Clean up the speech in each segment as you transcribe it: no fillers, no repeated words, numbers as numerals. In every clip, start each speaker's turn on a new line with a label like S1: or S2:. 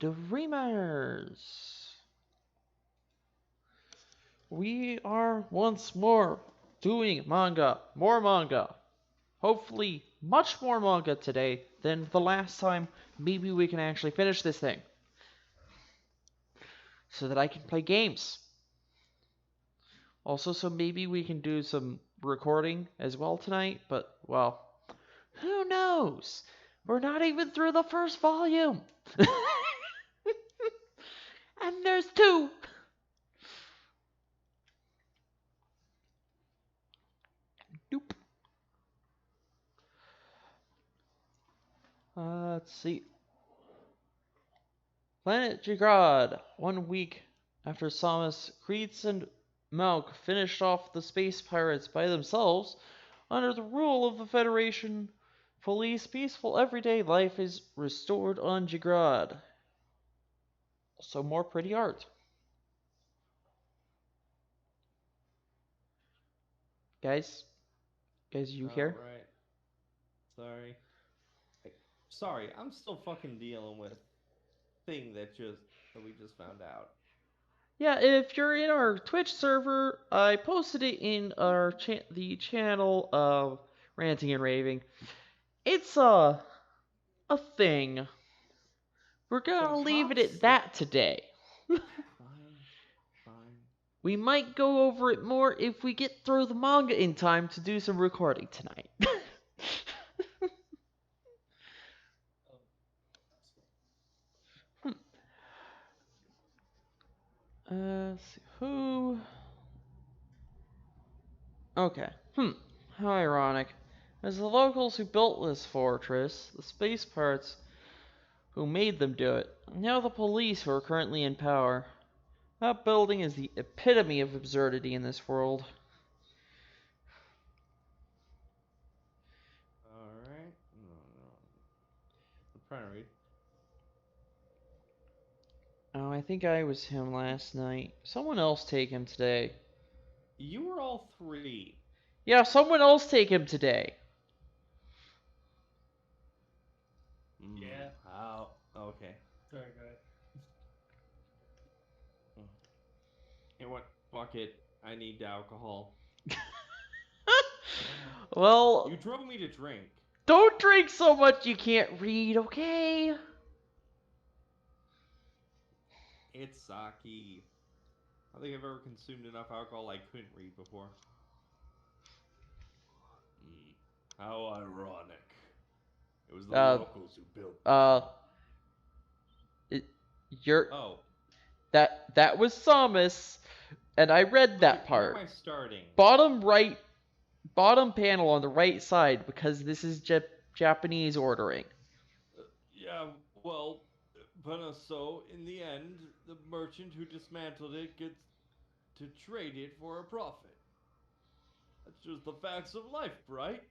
S1: Dreamers! We are once more doing manga, more manga. Hopefully, much more manga today than the last time. Maybe we can actually finish this thing so that I can play games. Also, so maybe we can do some recording as well tonight, but well, who knows? We're not even through the first volume. And there's two. Nope. Let's see. Planet Jigrad. 1 week after Samus, Kreitz, and Malk finished off the space pirates by themselves, under the rule of the Federation police, peaceful everyday life is restored on Jigrad. Also, more pretty art. Guys? Guys, you here?
S2: Right. Sorry. Sorry, I'm still fucking dealing with thing that we just found out.
S1: Yeah, if you're in our Twitch server, I posted it in our the channel of Ranting and Raving. It's a thing. We're gonna
S2: Some
S1: leave it
S2: cops.
S1: at that today.
S2: Fine, fine.
S1: We might go over it more if we get through the manga in time to do some recording tonight. Let's see, who? Okay. How ironic. As the locals who built this fortress, the space pirates who made them do it, now the police who are currently in power. That building is the epitome of absurdity in this world.
S2: Alright. No. I'm trying to read.
S1: Oh, I think I was him last night. Someone else take him today.
S2: You were all three.
S1: Yeah, someone else take him today.
S3: Yeah.
S2: How? Okay.
S3: Sorry, go ahead.
S2: You know what? Fuck it. I need alcohol.
S1: Well,
S2: You drove me to drink.
S1: don't drink so much you can't read, okay?
S2: It's sake. I don't think I've ever consumed enough alcohol I couldn't read before. How ironic. It was the locals who built
S1: You're
S2: Oh,
S1: that was Samus, and I read that
S2: where
S1: part.
S2: am I starting?
S1: Bottom right, bottom panel on the right side, because this is Japanese ordering.
S2: Yeah, well, but so in the end, the merchant who dismantled it gets to trade it for a profit. That's just the facts of life, right?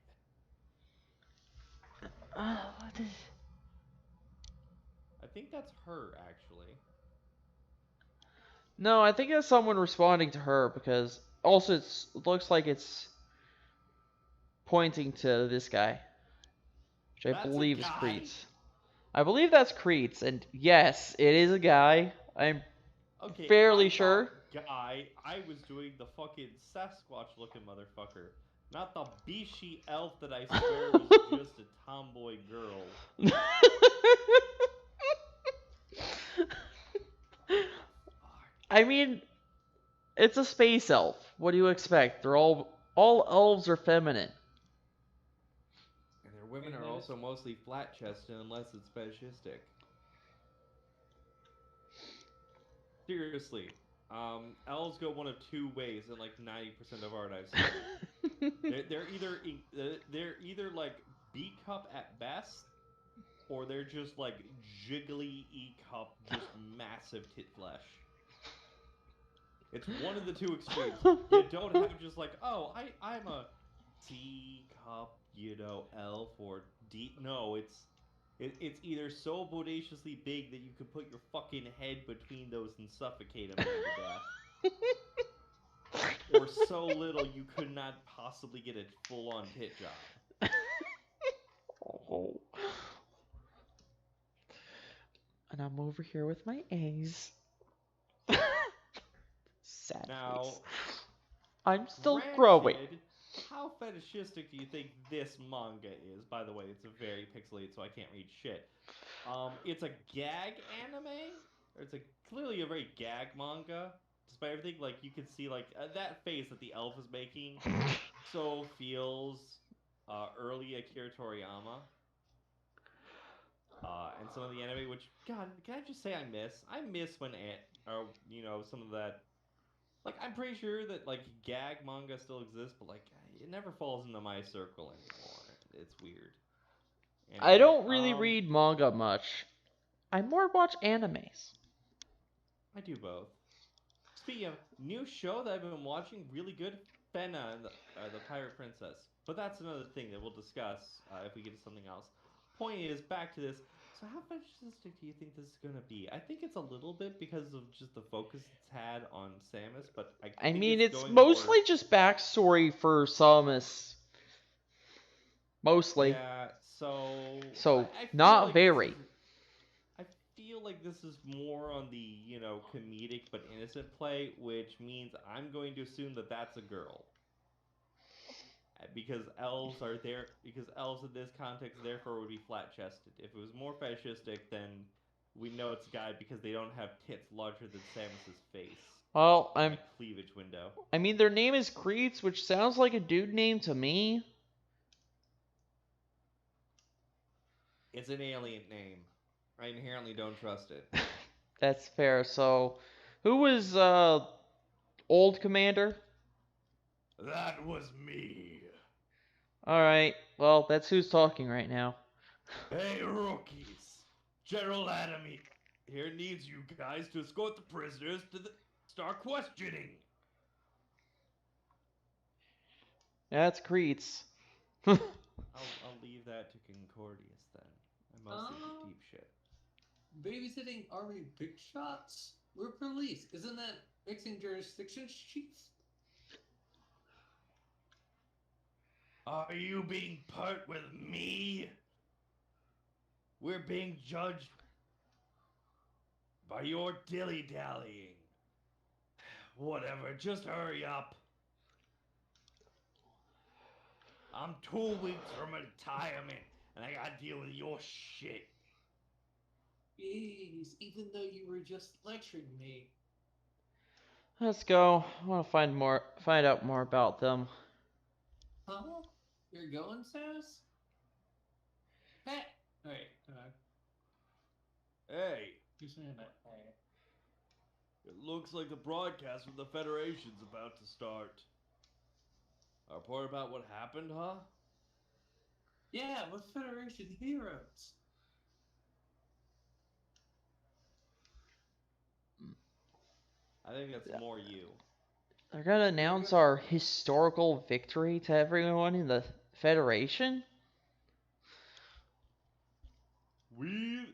S1: What is...
S2: I think that's her, actually.
S1: No, I think that's someone responding to her, because also it looks like it's pointing to this guy, which I
S2: That's
S1: believe
S2: a
S1: is
S2: guy.
S1: Kreitz. I believe that's Kreitz, and yes, it is a guy. I'm
S2: Okay,
S1: fairly
S2: I
S1: sure.
S2: guy, I was doing the fucking Sasquatch-looking motherfucker, not the Bishi elf that I swear was just a tomboy girl.
S1: I mean, it's a space elf. What do you expect? They're all elves are feminine.
S2: And their women are also mostly flat-chested unless it's fetishistic. Seriously, elves go one of two ways in like 90% of art I've seen. they're either like B cup at best, or they're just like jiggly E cup, just massive tit flesh. It's one of the two extremes. You don't have just like, oh, I'm a C cup, elf, or D. No, it's either so bodaciously big that you could put your fucking head between those and suffocate them to death, or so little you could not possibly get a full-on tit job.
S1: Oh. And I'm over here with my A's. Sad face.
S2: Now,
S1: I'm still growing.
S2: granted, how fetishistic do you think this manga is? By the way, it's a very pixelated, so I can't read shit. It's a gag anime, or it's a clearly a very gag manga. Despite everything, like you can see, like that face that the elf is making, so feels early Akira Toriyama. And some of the anime, which God, can I just say I miss? I miss when or some of that. Like I'm pretty sure that like gag manga still exists, but like it never falls into my circle anymore. It's weird.
S1: I
S2: Anyway,
S1: don't really read manga much. I more watch animes.
S2: I do both. Speaking of new show that I've been watching, really good, Fena and the Pirate Princess. But that's another thing that we'll discuss if we get to something else. Point is, back to this. So how fetishistic do you think this is gonna be? I think it's a little bit because of just the focus it's had on Samus, but I
S1: I
S2: think
S1: mean,
S2: it's
S1: it's
S2: going more.
S1: mostly just backstory for Samus. Mostly.
S2: Yeah, so
S1: So,
S2: I feel
S1: not
S2: like this
S1: very.
S2: is I feel like this is more on the, comedic but innocent play, which means I'm going to assume that that's a girl. Because elves are there, because elves in this context therefore would be flat chested. If it was more fascistic, then we know it's a guy because they don't have tits larger than Samus's face
S1: Well,
S2: in that cleavage window.
S1: I mean, their name is Creeds, which sounds like a dude name to me.
S2: It's an alien name. I inherently don't trust it.
S1: That's fair. So, who was old commander?
S2: That was me.
S1: All right. Well, that's who's talking right now.
S2: Hey, rookies! General Adamy here needs you guys to escort the prisoners to the start questioning.
S1: That's Creeds.
S2: I'll leave that to Concordius then. I mostly do deep shit.
S3: Babysitting army big shots? We're police. Isn't that mixing jurisdictions, chief?
S2: Are you being pert with me? We're being judged by your dilly-dallying. Whatever, just hurry up. I'm 2 weeks from retirement, and I gotta deal with your shit.
S3: Jeez, even though you were just lecturing me.
S1: Let's go. I want to find out more about them.
S3: Huh? You're going, Sass? Hey! Wait,
S2: Hey,
S3: you're saying that, hey.
S2: it looks like the broadcast from the Federation's about to start. A report about what happened, huh?
S3: Yeah, with Federation heroes.
S2: I think that's more you.
S1: They're gonna announce our historical victory to everyone in the Federation?
S2: We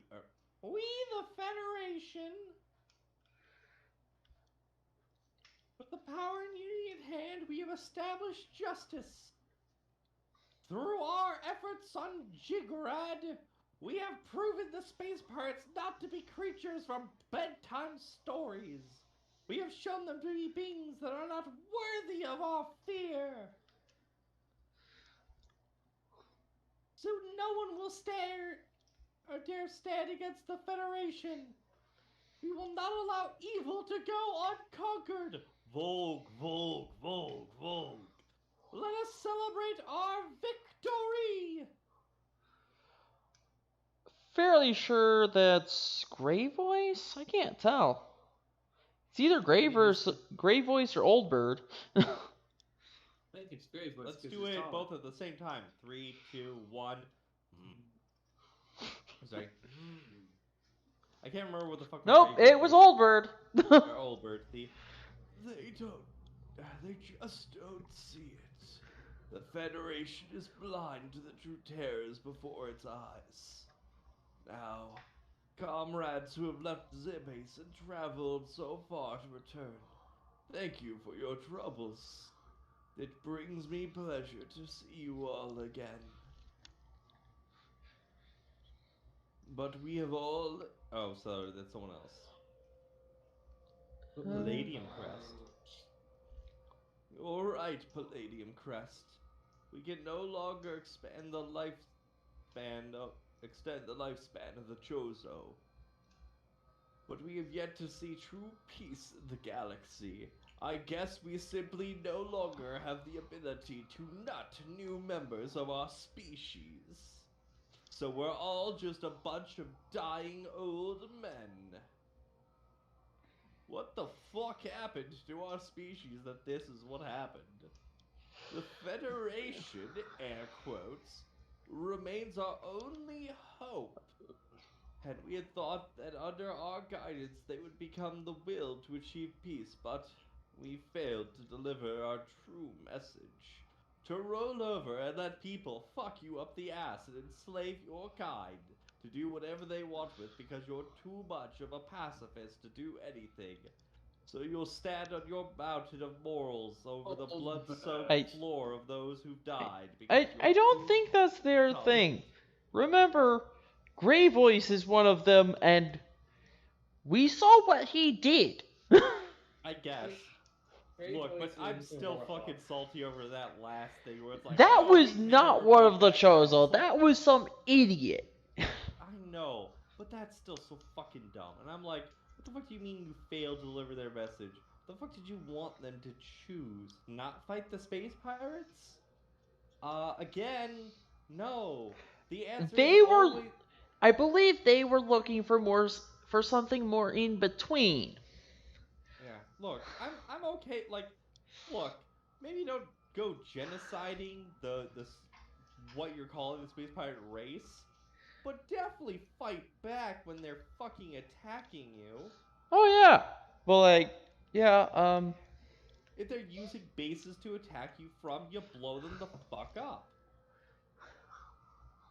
S2: the Federation, with the power and unity at hand, we have established justice. Through our efforts on Jigrad, we have proven the space pirates not to be creatures from bedtime stories. We have shown them to be beings that are not worthy of our fear. So no one will dare stand against the Federation. We will not allow evil to go unconquered. Vogue, vogue, vogue, vogue. Let us celebrate our victory.
S1: Fairly sure that's Gray Voice? I can't tell. It's either Gray Voice or Old Bird.
S3: I think it's great, but
S2: Let's do it both at the same time. 3, 2, 1. Sorry. I can't remember what the fuck.
S1: Nope, it was Old Bird.
S2: Old Bird. They just don't see it. The Federation is blind to the true terrors before its eyes. Now, comrades who have left Zibase and traveled so far to return, thank you for your troubles. It brings me pleasure to see you all again. But we have all. Oh, sorry, that's someone else.
S1: Uh,
S2: Palladium Crest. Alright, Palladium Crest. We can no longer extend the lifespan of the Chozo. But we have yet to see true peace in the galaxy. I guess we simply no longer have the ability to nut new members of our species. So we're all just a bunch of dying old men. What the fuck happened to our species that this is what happened? The Federation, air quotes, remains our only hope. And we had thought that under our guidance they would become the will to achieve peace, but we failed to deliver our true message. To roll over and let people fuck you up the ass and enslave your kind, to do whatever they want with because you're too much of a pacifist to do anything. So you'll stand on your mountain of morals over the
S3: Old
S2: blood-soaked
S1: I,
S3: bird.
S2: floor of those who've
S1: I,
S2: died because
S1: I
S2: you're
S1: don't
S2: too
S1: think that's their
S2: tolerant.
S1: thing. Remember, Grey Voice is one of them, and we saw what he did.
S2: I
S3: Great,
S2: guess.
S3: great
S2: Look, but I'm
S3: voices
S2: still
S3: immortal.
S2: fucking salty over that last thing where it's like,
S1: That
S2: oh,
S1: was
S2: we
S1: not
S2: never
S1: one
S2: fight
S1: of the
S2: back. That's
S1: Chozo.
S2: so.
S1: That was some idiot.
S2: I know, but that's still so fucking dumb. And I'm like, what the fuck do you mean you failed to deliver their message? The fuck did you want them to choose? Not fight the space pirates? Again, no. The answer is
S1: They were,
S2: always.
S1: I believe, they were looking for for something more in between.
S2: Yeah, look, I'm okay. Like, look, maybe don't go genociding what you're calling the space pirate race, but definitely fight back when they're fucking attacking you.
S1: Oh yeah, but like, yeah,
S2: If they're using bases to attack you from, you blow them the fuck up.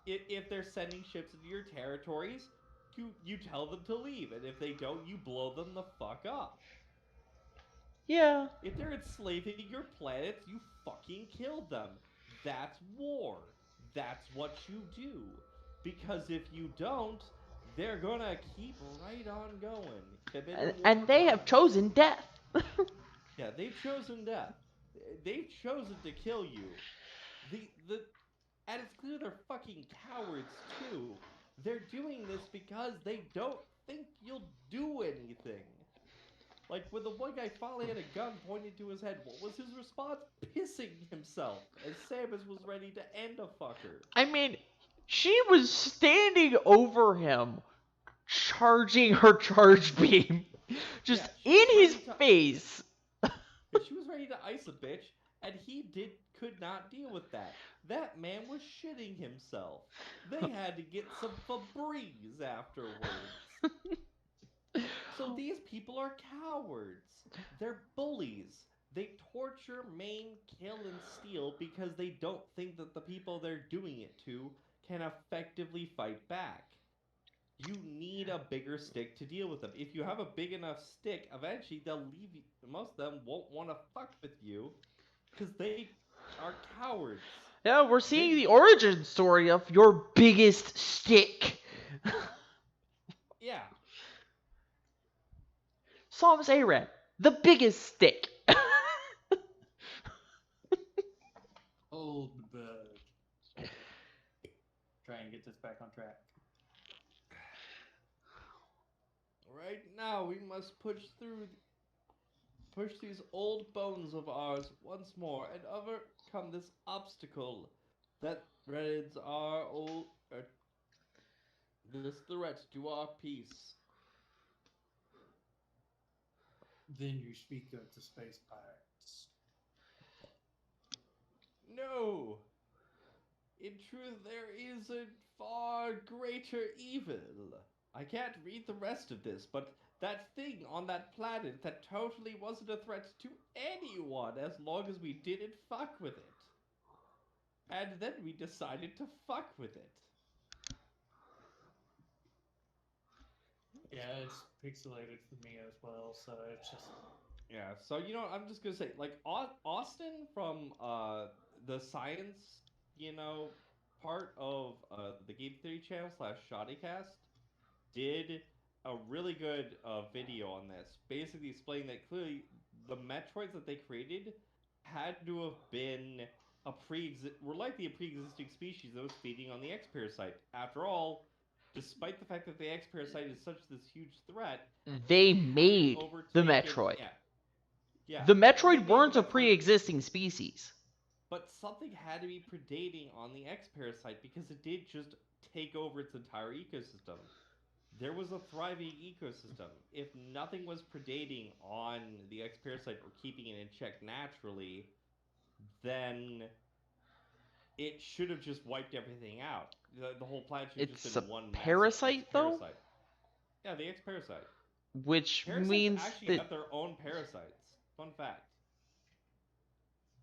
S2: If they're sending ships into your territories, you tell them to leave, and if they don't, you blow them the fuck up.
S1: yeah.
S2: If they're enslaving your planets, you fucking kill them. That's war. That's what you do. Because if you don't, they're gonna keep right on going, committing
S1: And
S2: war
S1: they have
S2: crimes.
S1: chosen death.
S2: Yeah, they've chosen death. They've chosen to kill you. The and it's clear they're fucking cowards too. They're doing this because they don't think you'll do anything. Like when the one guy finally had a gun pointed to his head, what was his response? Pissing himself as Samus was ready to end a fucker.
S1: I mean, she was standing over him, charging her charge beam, just
S2: Yeah, she
S1: in
S2: was
S1: his
S2: ready to
S1: face.
S2: yeah, she was ready to ice a bitch, and he could not deal with that. That man was shitting himself. They had to get some Febreze afterwards. So these people are cowards. They're bullies. They torture, maim, kill, and steal because they don't think that the people they're doing it to can effectively fight back. You need a bigger stick to deal with them. If you have a big enough stick, eventually they'll leave you. Most of them won't want to fuck with you because they are cowards.
S1: Yeah, we're seeing
S2: They,
S1: the origin story of your biggest stick.
S2: yeah,
S1: Psalms Aran, the biggest stick.
S3: Old bird. Try and get this back on track.
S2: right now we must push these old bones of ours once more and overcome this obstacle that threatens our old this threat to our peace.
S3: Then you speak of the space pirates.
S2: No, in truth, there is a far greater evil. I can't read the rest of this, but that thing on that planet that totally wasn't a threat to anyone as long as we didn't fuck with it. And then we decided to fuck with it.
S3: Yeah, it's pixelated for me as well, so it's just
S2: Yeah, so you know, I'm just gonna say, like Austin from the science, you know, part of the Game Theory channel slash Shoddycast. did a really good video on this, basically explaining that clearly the Metroids that they created had to have been were likely a pre-existing species that was feeding on the X parasite. After all, despite the fact that the X parasite is such this huge threat,
S1: They
S2: it hadn't
S1: made the
S2: overtaken.
S1: Metroid.
S2: Yeah,
S1: The
S2: they
S1: Metroid
S2: made the
S1: weren't a
S2: Metroid,
S1: pre-existing species.
S2: but something had to be predating on the X parasite because it did just take over its entire ecosystem. There was a thriving ecosystem. If nothing was predating on the X parasite or keeping it in check naturally, then it should have just wiped everything out. The whole planet should have just
S1: It's a
S2: been one massive X
S1: parasite, though?
S2: parasite. Yeah, the X parasite.
S1: Which
S2: Parasites
S1: means
S2: actually
S1: that...
S2: have their own parasites. Fun fact.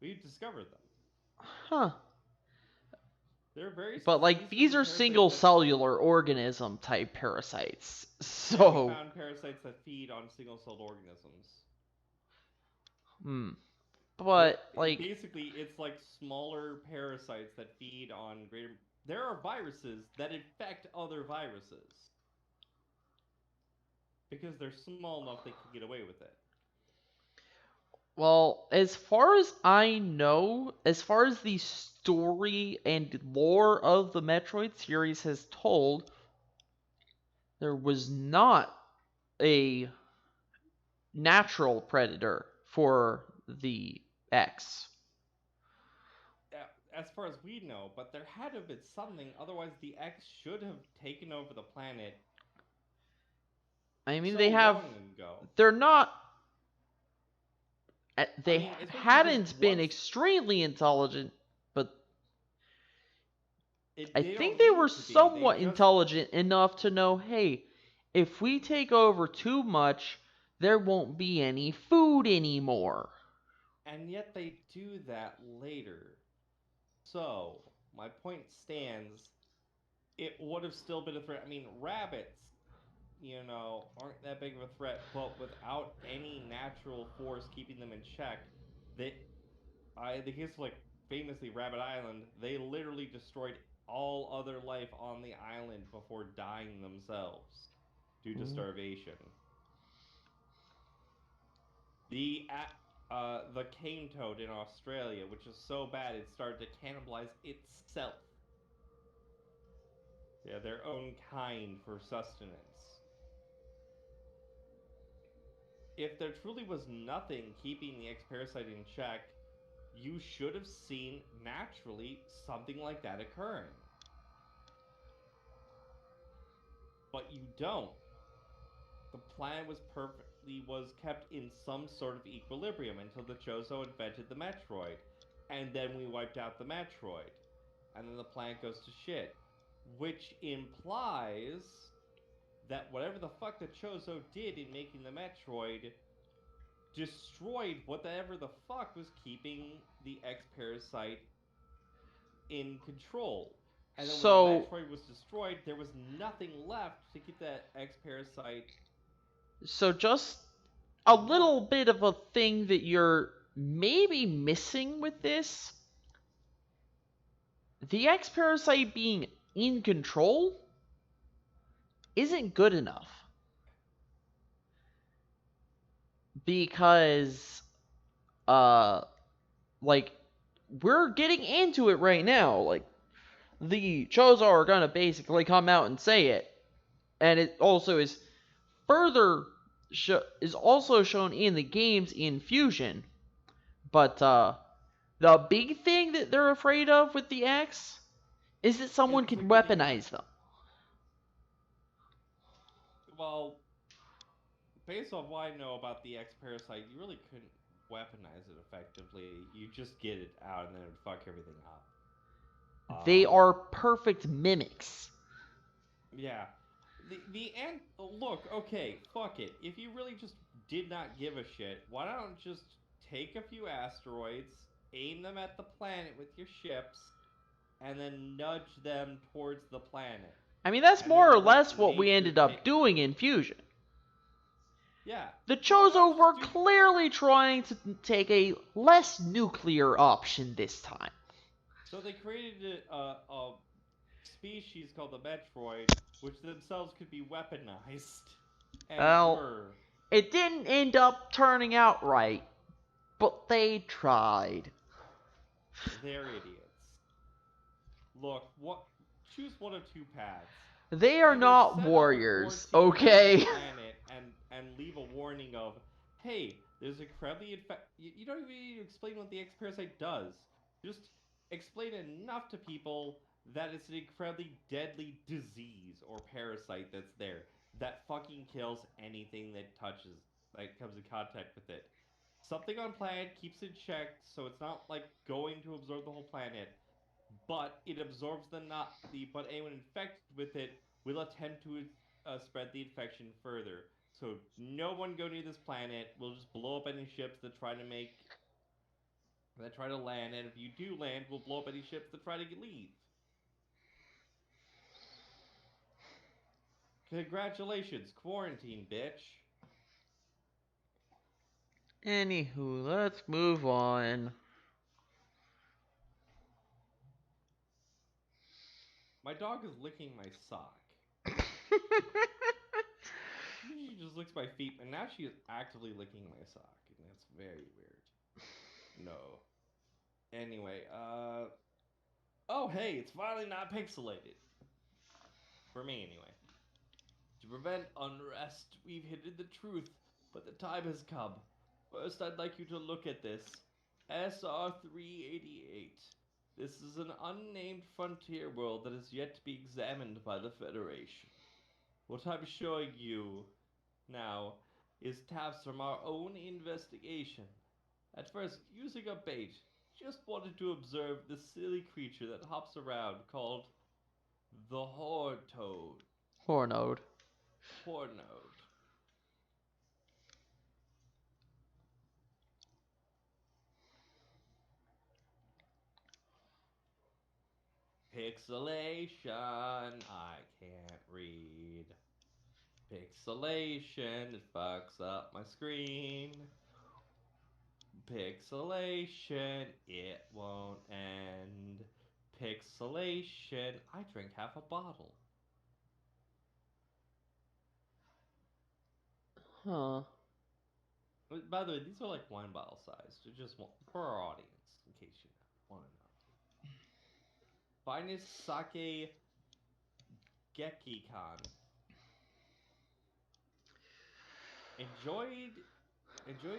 S2: We discovered them.
S1: Huh.
S2: They're very
S1: But, like,
S2: specific
S1: these are
S2: parasites
S1: single
S2: that,
S1: cellular organism type parasites.
S2: yeah, we
S1: So...
S2: found parasites that feed on single-celled organisms.
S1: But, like...
S2: Basically, it's like smaller parasites that feed on greater... There are viruses that infect other viruses. Because they're small enough they can get away with it.
S1: Well, as far as I know, as far as the story and lore of the Metroid series has told, there was not a natural predator for the X.
S2: As far as we know, but there had to have been something, otherwise the X should have taken over the planet.
S1: I mean,
S2: so
S1: they have...
S2: long ago.
S1: They're not... They hadn't been
S2: once...
S1: extremely intelligent, but I
S2: they
S1: think
S2: don't
S1: they
S2: need
S1: were
S2: to be.
S1: somewhat
S2: They just...
S1: intelligent enough to know, hey, if we take over too much, there won't be any food anymore.
S2: And yet they do that later. So, my point stands, it would have still been a threat. I mean, rabbits, aren't that big of a threat, but without any natural force keeping them in check, the case of, like, famously Rabbit Island, they literally destroyed all other life on the island before dying themselves due to starvation. The cane toad in Australia, which is so bad it started to cannibalize itself. Yeah, their own kind for sustenance. If there truly was nothing keeping the X parasite in check, you should have seen naturally something like that occurring. But you don't. The planet was kept in some sort of equilibrium until the Chozo invented the Metroid. And then we wiped out the Metroid. And then the planet goes to shit. Which implies that whatever the fuck the Chozo did in making the Metroid destroyed whatever the fuck was keeping the X parasite in control. And then when the Metroid was destroyed, there was nothing left to keep that X parasite.
S1: So just a little bit of a thing that you're maybe missing with this. The X parasite being in control isn't good enough. Because, like, we're getting into it right now. Like, the Chozo are gonna basically come out and say it. And it also is is also shown in the games in Fusion. But, the big thing that they're afraid of with the X is that someone can weaponize them.
S2: Well, based on what I know about the X parasite, you really couldn't weaponize it effectively. You just get it out and then it would fuck everything up.
S1: They are perfect mimics.
S2: Yeah. Look, okay, fuck it. If you really just did not give a shit, why don't just take a few asteroids, aim them at the planet with your ships, and then nudge them towards the planet?
S1: I mean, that's more or less what we ended up doing in Fusion.
S2: Yeah.
S1: The Chozo were clearly trying to take a less nuclear option this time.
S2: So they created a species called the Metroid, which themselves could be weaponized, and
S1: Well,
S2: were.
S1: it didn't end up turning out right, but they tried.
S2: They're idiots. Look, what? Choose one of two paths.
S1: They are
S2: Either
S1: not
S2: set up a
S1: warriors,
S2: quarantine around the
S1: okay?
S2: planet and leave a warning of, hey, there's incredibly You don't even need to explain what the X parasite does. Just explain enough to people that it's an incredibly deadly disease or parasite that's there that fucking kills anything that touches, that comes in contact with it. Something on planet keeps it checked so it's not like going to absorb the whole planet, but it absorbs the not the but anyone infected with it will attempt to spread the infection further. So no one go near this planet. We'll just blow up any ships that try to land, and if you do land, we'll blow up any ships that try to leave. Congratulations, quarantine, bitch.
S1: Anywho, let's move on.
S2: My dog is licking my sock. She just licks my feet, and now she is actively licking my sock, and that's very weird. No. Anyway, oh, hey, it's finally not pixelated. For me, anyway. To prevent unrest, we've hidden the truth, but the time has come. First, I'd like you to look at this. SR-388. This is an unnamed frontier world that is yet to be examined by the Federation. What I'm showing you now is tabs from our own investigation. At first, using a bait, just wanted to observe the silly creature that hops around called the Horde Toad.
S1: Hornode.
S2: Hornode. Pixelation. I can't read. Pixelation. It fucks up my screen. Pixelation. It won't end. Pixelation. I drank half a bottle.
S1: Huh.
S2: By the way, these are like wine bottle size. They're just for our audience, in case you want to know. Finest sake Gekikon. Enjoyed enjoy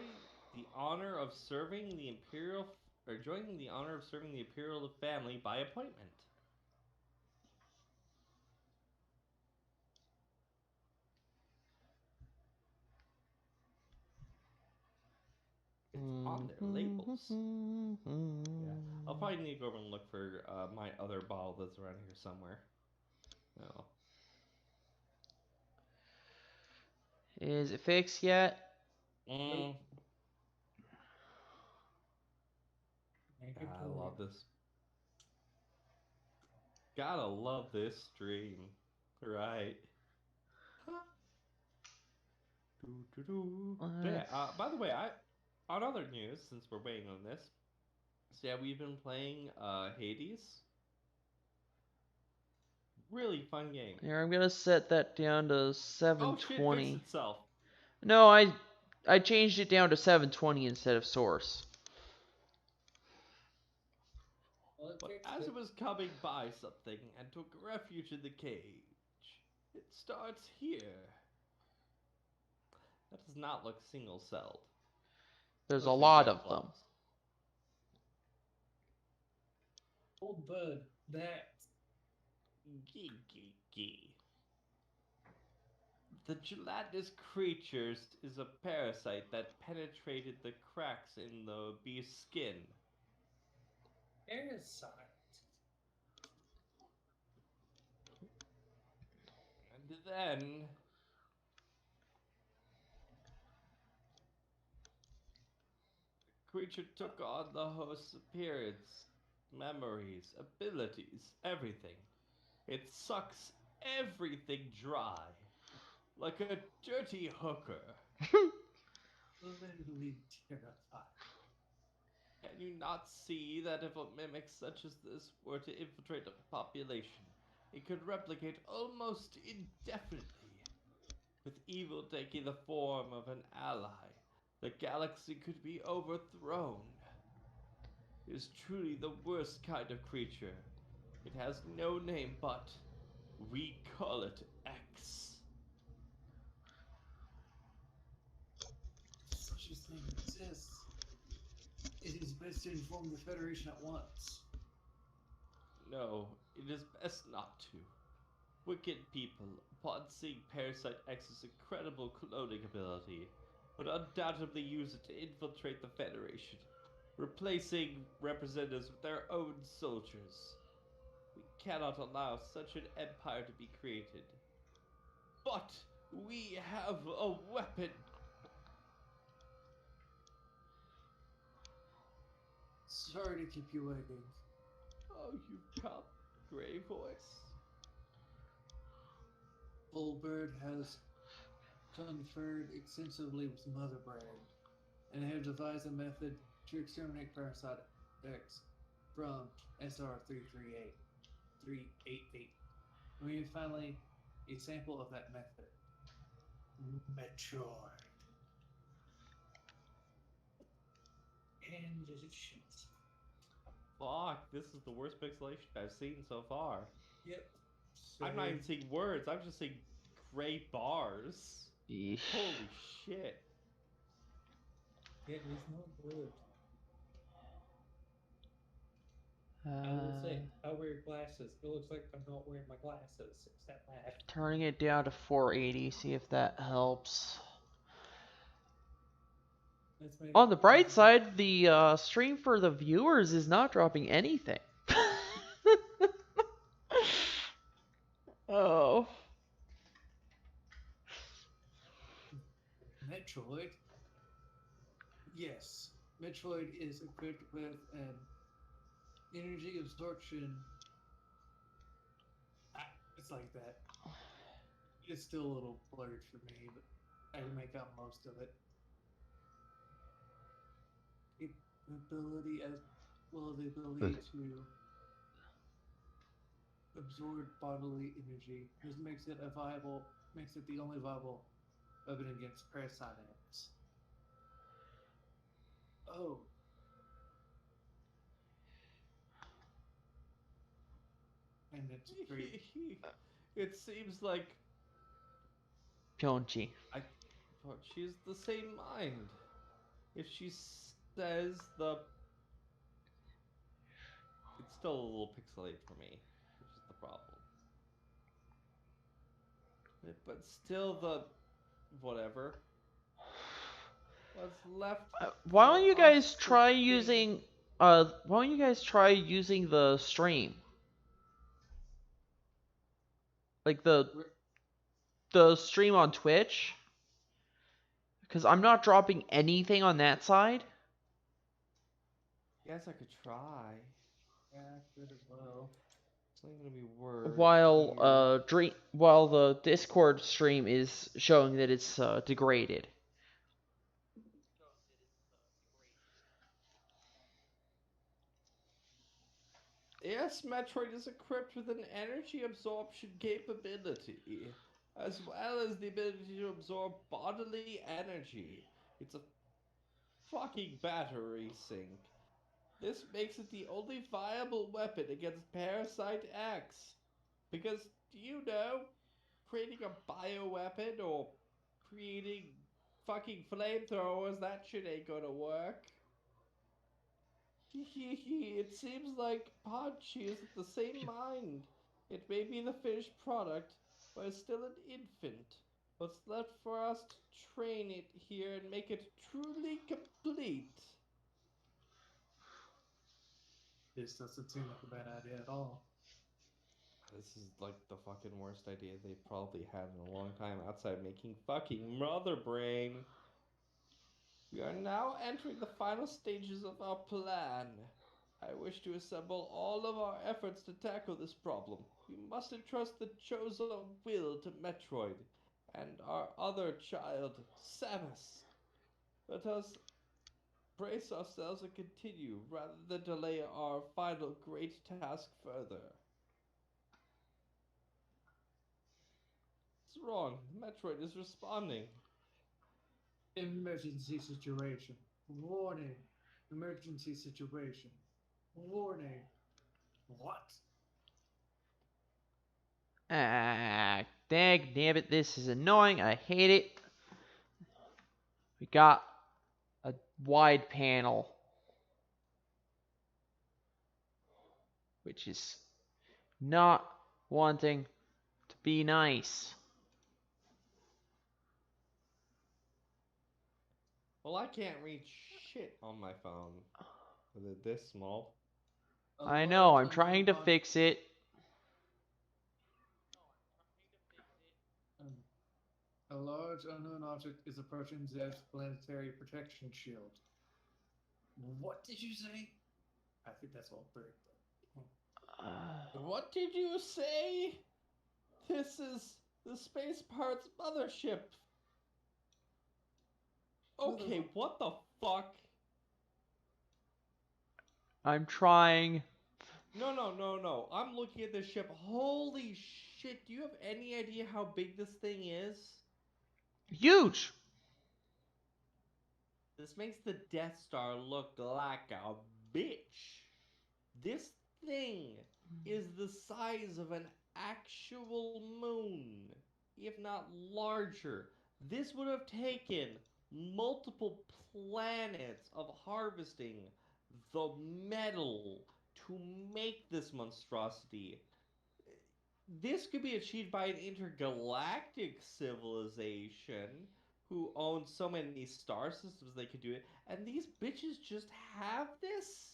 S2: the honor of serving the imperial or joining the honor of serving the imperial family by appointment. It's on their labels. Yeah, I'll probably need to go over and look for my other bottle that's around here somewhere. No.
S1: Is it fixed yet?
S2: Mm, I
S3: Negatory.
S2: love this. Gotta love this stream. Right. But yeah, by the way, on other news, since we're waiting on this, so yeah, we've been playing Hades. Really fun game.
S1: Here, I'm gonna set that down to
S2: Oh shit, fixed
S1: 720.
S2: itself.
S1: No, I changed it down to 720 instead of source.
S3: Well, it
S2: But
S3: fixed
S2: as
S3: it.
S2: it was coming by something and took refuge in the cage, it starts here. That does not look single-celled.
S1: There's a
S2: Looks like
S1: lot
S2: Red
S1: of them.
S2: Claws.
S3: Old bird. That.
S2: Gee. The gelatinous creatures is a parasite that penetrated the cracks in the beast's skin.
S3: Parasite.
S2: And then the creature took on the host's appearance, memories, abilities, everything. It sucks everything dry, like a dirty hooker.
S3: Literally terrified.
S2: Can you not see that if a mimic such as this were to infiltrate a population, It could replicate almost indefinitely. With evil taking the form of an ally, the galaxy could be overthrown. It is truly the worst kind of creature. It has no name but we call it X.
S3: If such a thing exists, it is best to inform the Federation at once.
S2: No, it is best not to. Wicked people, upon seeing Parasite X's incredible cloning ability, would undoubtedly use it to infiltrate the Federation, replacing representatives with their own soldiers. We cannot allow such an empire to be created. But we have a weapon.
S3: Sorry to keep you waiting.
S2: Oh, you've come, Grey Voice.
S3: Bullbird has conferred extensively with Mother Brain, and have devised a method to exterminate Parasite X from SR-338. 388. We have finally a sample of that method. Metroid. And it shoots.
S2: Fuck, this is the worst pixelation I've seen so far.
S3: Yep.
S2: I'm not even seeing words, I'm just seeing gray bars.
S1: Yeesh.
S2: Holy shit.
S3: It is not good. I will
S1: Uh,
S3: say, I wear glasses. It looks like I'm not wearing my glasses. It's that bad.
S1: turning it down to 480, see if that helps.
S3: That's made
S1: On
S3: it
S1: the bright
S3: easier.
S1: side, the stream for the viewers is not dropping anything. Oh.
S3: Metroid? Yes. Metroid is equipped with an energy absorption. It's like that. It's still a little blurred for me, but I can make out most of it. It ability as well as the ability to absorb bodily energy. This makes it the only viable weapon against parasite ants. Oh, and it's great.
S2: It seems like
S1: Pyeongchi.
S2: I thought she's the same mind. If she says the. It's still a little pixelated for me, which is the problem. But still, the. Whatever. What's left
S1: Why
S2: for
S1: don't you
S2: us
S1: guys
S2: to
S1: try
S2: think?
S1: using why don't you guys try using the stream? Like
S3: We're,
S1: the stream on Twitch? Cuz I'm not dropping anything on that side
S2: Yes, I could try.
S3: yeah, good as well.
S2: It's not gonna be word
S1: while
S2: here.
S1: while the Discord stream is showing that it's degraded.
S2: Yes, Metroid is equipped with an energy absorption capability, as well as the ability to absorb bodily energy. It's a fucking battery sink. This makes it the only viable weapon against Parasite X. Because, you know, creating a bioweapon or creating fucking flamethrowers, that shit ain't gonna work. It seems like Podchi is of the same mind. It may be the finished product, but it's still an infant. What's left for us to train it here and make it truly complete?
S3: This doesn't seem like a bad idea at all.
S2: This is like the fucking worst idea they've probably had in a long time outside making fucking Mother Brain. We are now entering the final stages of our plan. I wish to assemble all of our efforts to tackle this problem. We must entrust the chosen will to Metroid and our other child, Samus. Let us brace ourselves and continue rather than delay our final great task further. What's wrong? The Metroid is responding.
S3: Emergency situation. Warning. Emergency situation. Warning. What?
S1: Ah, dang nabbit, this is annoying. I hate it. We got a wide panel, which is not wanting to be nice.
S2: Well, I can't read shit on my phone with it this small.
S3: A
S1: I know,
S3: large
S1: I'm
S3: unknown
S1: trying to
S3: object.
S1: fix it.
S3: um, A large unknown object is approaching Zev's planetary protection shield. What did you say? I think that's all three.
S2: What did you say? This is the space parts mothership. Okay, what the fuck?
S1: I'm trying.
S2: No. I'm looking at this ship. Holy shit, do you have any idea how big this thing is?
S1: Huge!
S2: This makes the Death Star look like a bitch. This thing is the size of an actual moon, if not larger. This would have taken multiple planets of harvesting the metal to make this monstrosity. This could be achieved by an intergalactic civilization who owns so many star systems they could do it, and these bitches just have this?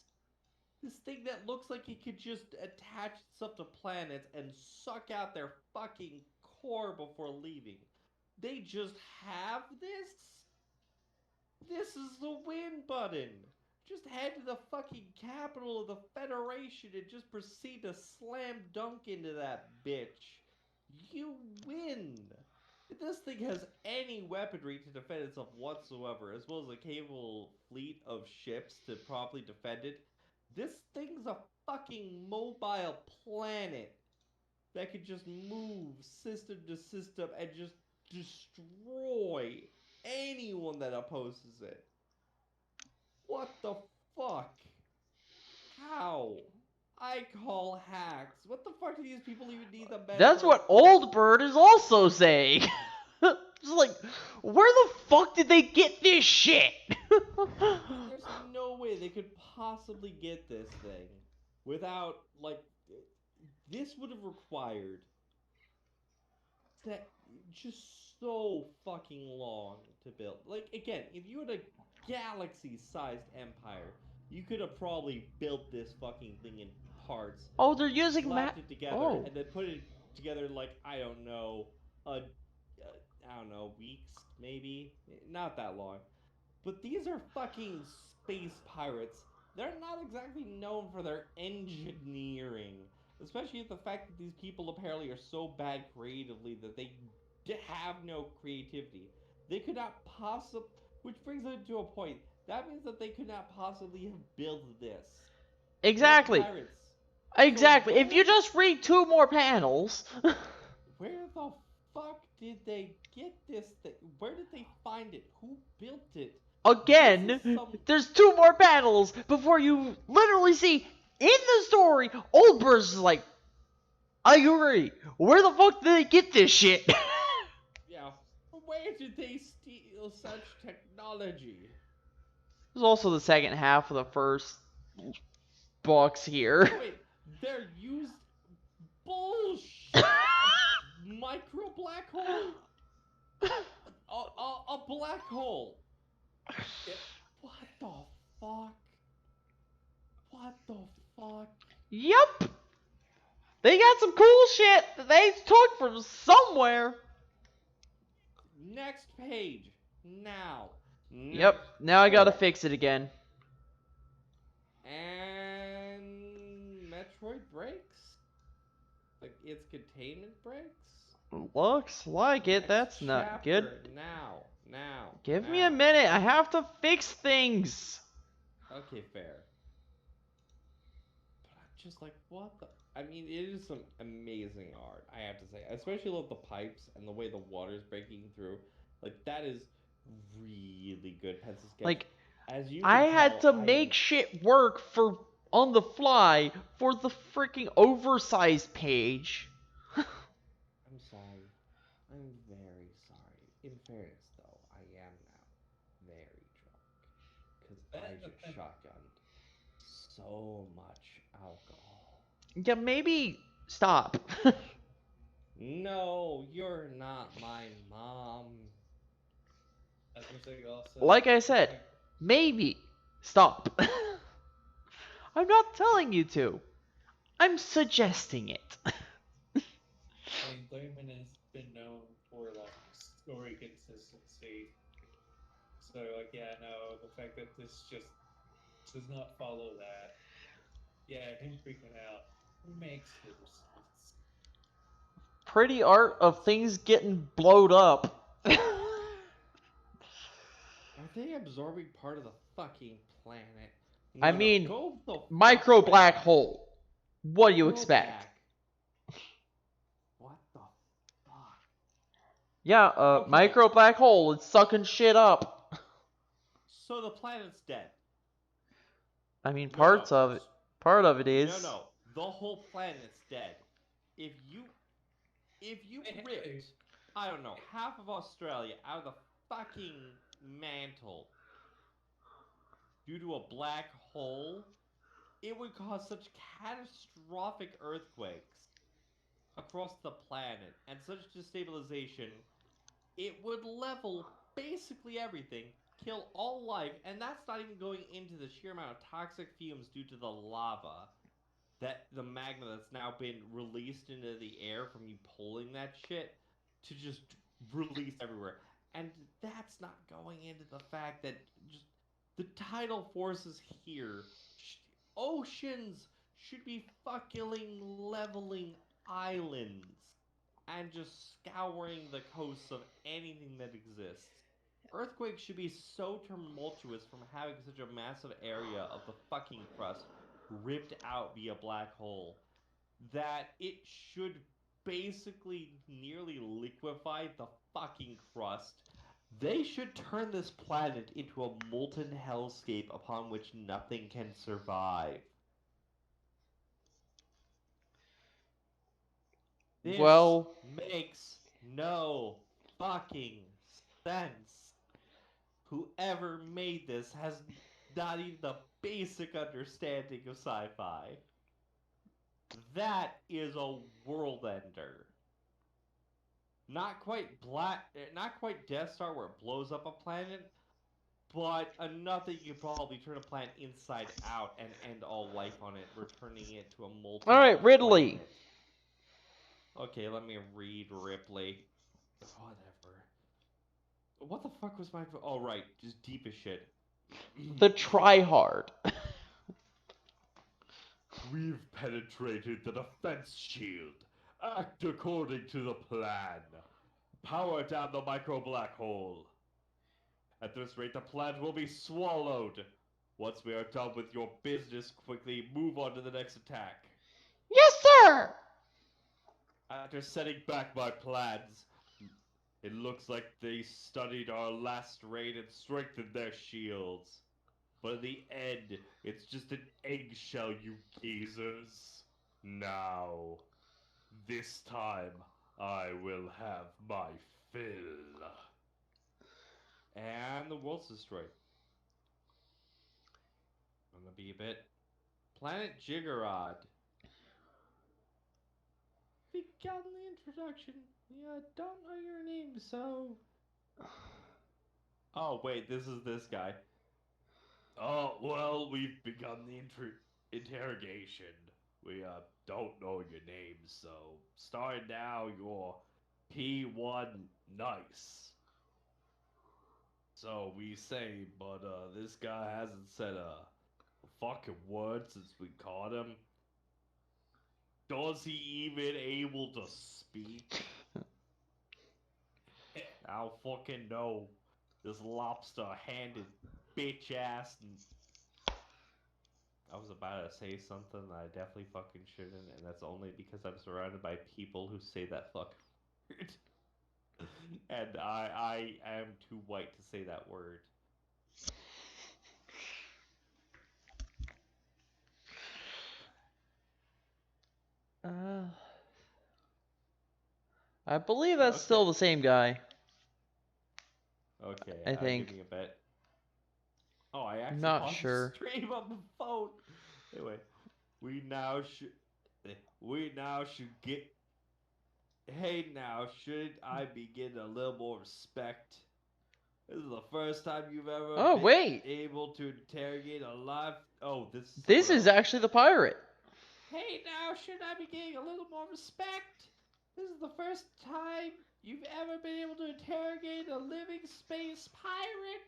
S2: This thing that looks like it could just attach itself to planets and suck out their fucking core before leaving. They just have this? This is the win button. Just head to the fucking capital of the Federation and just proceed to slam dunk into that bitch. You win. If this thing has any weaponry to defend itself whatsoever, as well as a capable fleet of ships to properly defend it, this thing's a fucking mobile planet that could just move system to system and just destroy anyone that opposes it. What the fuck? How? I call hacks. What the fuck do these people even need the
S1: That's
S2: Metroid
S1: what
S2: for?
S1: Old Bird is also saying. Just like, where the fuck did they get this shit?
S2: There's no way they could possibly get this thing without, like, this would have required that just so fucking long to build. Like, again, if you had a galaxy-sized empire, you could have probably built this fucking thing in parts,
S1: Oh, they're using
S2: slapped it together,
S1: Oh.
S2: and then put it together in, like, I don't know, I don't know, weeks maybe, not that long. But these are fucking space pirates. They're not exactly known for their engineering. Especially the fact that these people apparently are so bad creatively that they have no creativity. They could not possibly. Which brings it to a point. That means that they could not possibly have built this. They're
S1: Exactly.
S2: pirates. So
S1: Exactly. If you just read 2 more panels.
S2: where the fuck did they get this thing? Where did they find it? Who built it?
S1: Again, there's 2 more panels before you literally see in the story, Old Bird is like, I agree. Where the fuck did they get this shit?
S2: Yeah. Where did they steal such technology?
S1: There's also the second half of the first box here.
S2: Wait, they're used bullshit. A micro black hole? A black hole. What the fuck? What the fuck?
S1: Yep. They got some cool shit that they took from somewhere.
S2: Next page. Now.
S1: Yep. Now I gotta fix it again.
S2: And Metroid breaks? Like its containment breaks?
S1: Looks like it.
S2: Next
S1: That's not
S2: chapter.
S1: good.
S2: Now.
S1: Give me a minute. I have to fix things.
S2: Okay, fair. But I'm just like, what the? I mean, it is some amazing art, I have to say. I especially love the pipes and the way the water's breaking through. Like, that is really good pencil sketch.
S1: Like,
S2: As you
S1: I
S2: can
S1: had
S2: tell,
S1: to
S2: I
S1: make shit work for on the fly for the freaking oversized page.
S2: I'm sorry. I'm very sorry. In fairness, though, I am now very drunk. Because I just shotgunned so much alcohol.
S1: Yeah, maybe stop.
S2: No, you're not my mom.
S3: I was gonna say also.
S1: Like I said, maybe stop. I'm not telling you to. I'm suggesting it.
S3: I mean, Layman has been known for like story consistency. So like, yeah, no, the fact that this just does not follow that, yeah, him freaking out makes total sense.
S1: Pretty art of things getting blowed up.
S2: Are they absorbing part of the fucking planet?
S1: I
S2: No, no,
S1: mean,
S2: go the fuck
S1: micro black
S2: back.
S1: hole. What do you
S2: Go
S1: expect?
S2: back. What the fuck?
S1: Yeah,
S2: Okay,
S1: micro black hole. It's sucking shit up.
S2: so the planet's dead.
S1: I mean,
S2: No, no,
S1: parts of it. Part of it
S2: no,
S1: is.
S2: no. The whole planet's dead. If you, if you ripped, I don't know, half of Australia out of the fucking mantle due to a black hole, it would cause such catastrophic earthquakes across the planet and such destabilization, it would level basically everything, kill all life, and that's not even going into the sheer amount of toxic fumes due to the lava that the magma that's now been released into the air from you pulling that shit to just release everywhere. And that's not going into the fact that just the tidal forces here, oceans should be fucking leveling islands and just scouring the coasts of anything that exists. Earthquakes should be so tumultuous from having such a massive area of the fucking crust ripped out via black hole that it should basically nearly liquefy the fucking crust. They should turn this planet into a molten hellscape upon which nothing can survive. This
S1: Well,
S2: makes no fucking sense. Whoever made this has not even the basic understanding of sci-fi. That is a world ender. Not quite not quite Death Star where it blows up a planet, but enough that you can probably turn a planet inside out and end all life on it, returning it to a molten
S1: all right, Ridley.
S2: planet. Okay, let me read Ripley. Whatever. What the fuck was my? Oh right, just deep as shit.
S1: The tryhard.
S2: We've penetrated the defense shield. Act according to the plan. Power down the micro black hole. At this rate, the plan will be swallowed. Once we are done with your business, quickly move on to the next attack.
S1: Yes, sir.
S2: After setting back my plans, it looks like they studied our last raid and strengthened their shields. But in the end, it's just an eggshell, you geezers. Now, this time, I will have my fill. And the world's destroyed. I'm gonna be a bit. Planet Jiggerod. Begun the introduction. Yeah, don't know your name, so. Oh, wait, this is this guy. Oh, well, we've begun the interrogation. We, don't know your name, so. Start now, you're P1 Nice. So we say, but, this guy hasn't said a fucking word since we caught him. Does he even able to speak? I don't fucking know. This lobster-handed bitch ass. I was about to say something that I definitely fucking shouldn't, and that's only because I'm surrounded by people who say that fucking word. And I am too white to say that word.
S1: Uh, I believe that's
S2: Okay.
S1: still the same guy.
S2: Okay,
S1: I
S2: I'm
S1: think.
S2: giving a bet. Oh, I actually
S1: Not
S2: paused the
S1: sure.
S2: stream on the phone. Anyway, we now should we now should get. Hey, now should I be getting a little more respect? This is the first time you've ever
S1: Oh,
S2: been
S1: wait.
S2: able to interrogate a live. Oh, this is
S1: This
S2: someone
S1: is
S2: else.
S1: actually the pirate.
S2: Hey, now should I be getting a little more respect? This is the first time you've ever been able to interrogate a living space pirate.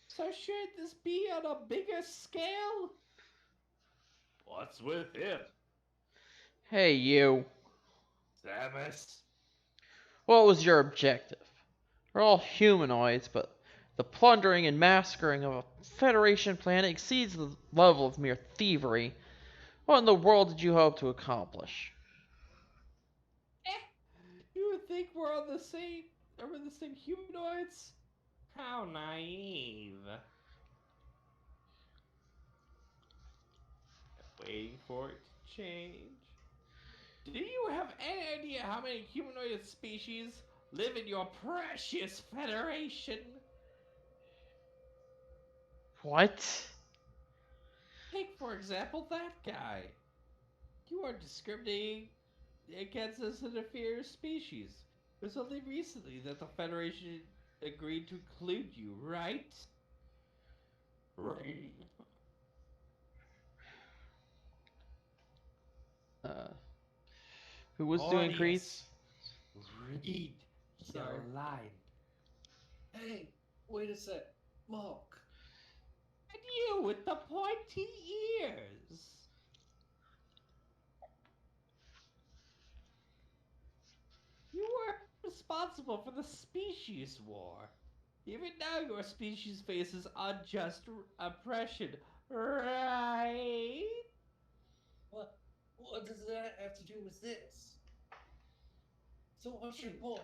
S2: So should this be on a bigger scale? What's with him,
S1: Hey, you.
S2: Samus?
S1: What was your objective? We're all humanoids, but the plundering and massacring of a Federation planet exceeds the level of mere thievery. What in the world did you hope to accomplish?
S2: You would think we're on the same. Are we the same humanoids? How naive. Waiting for it to change. Do you have any idea how many humanoid species live in your precious Federation?
S1: What?
S2: Take, for example, that guy. You aren't discriminating against this inferior species. It was only recently that the Federation agreed to include you, right? Right.
S1: Uh, who was doing Creeds?
S2: Audience, read
S3: Sorry.
S2: your line.
S3: Hey, wait a sec. Mark.
S2: And you with the pointy ears. You were responsible for the species war. Even now, your species faces unjust oppression, right?
S3: What does that have to do with this? So what's your point?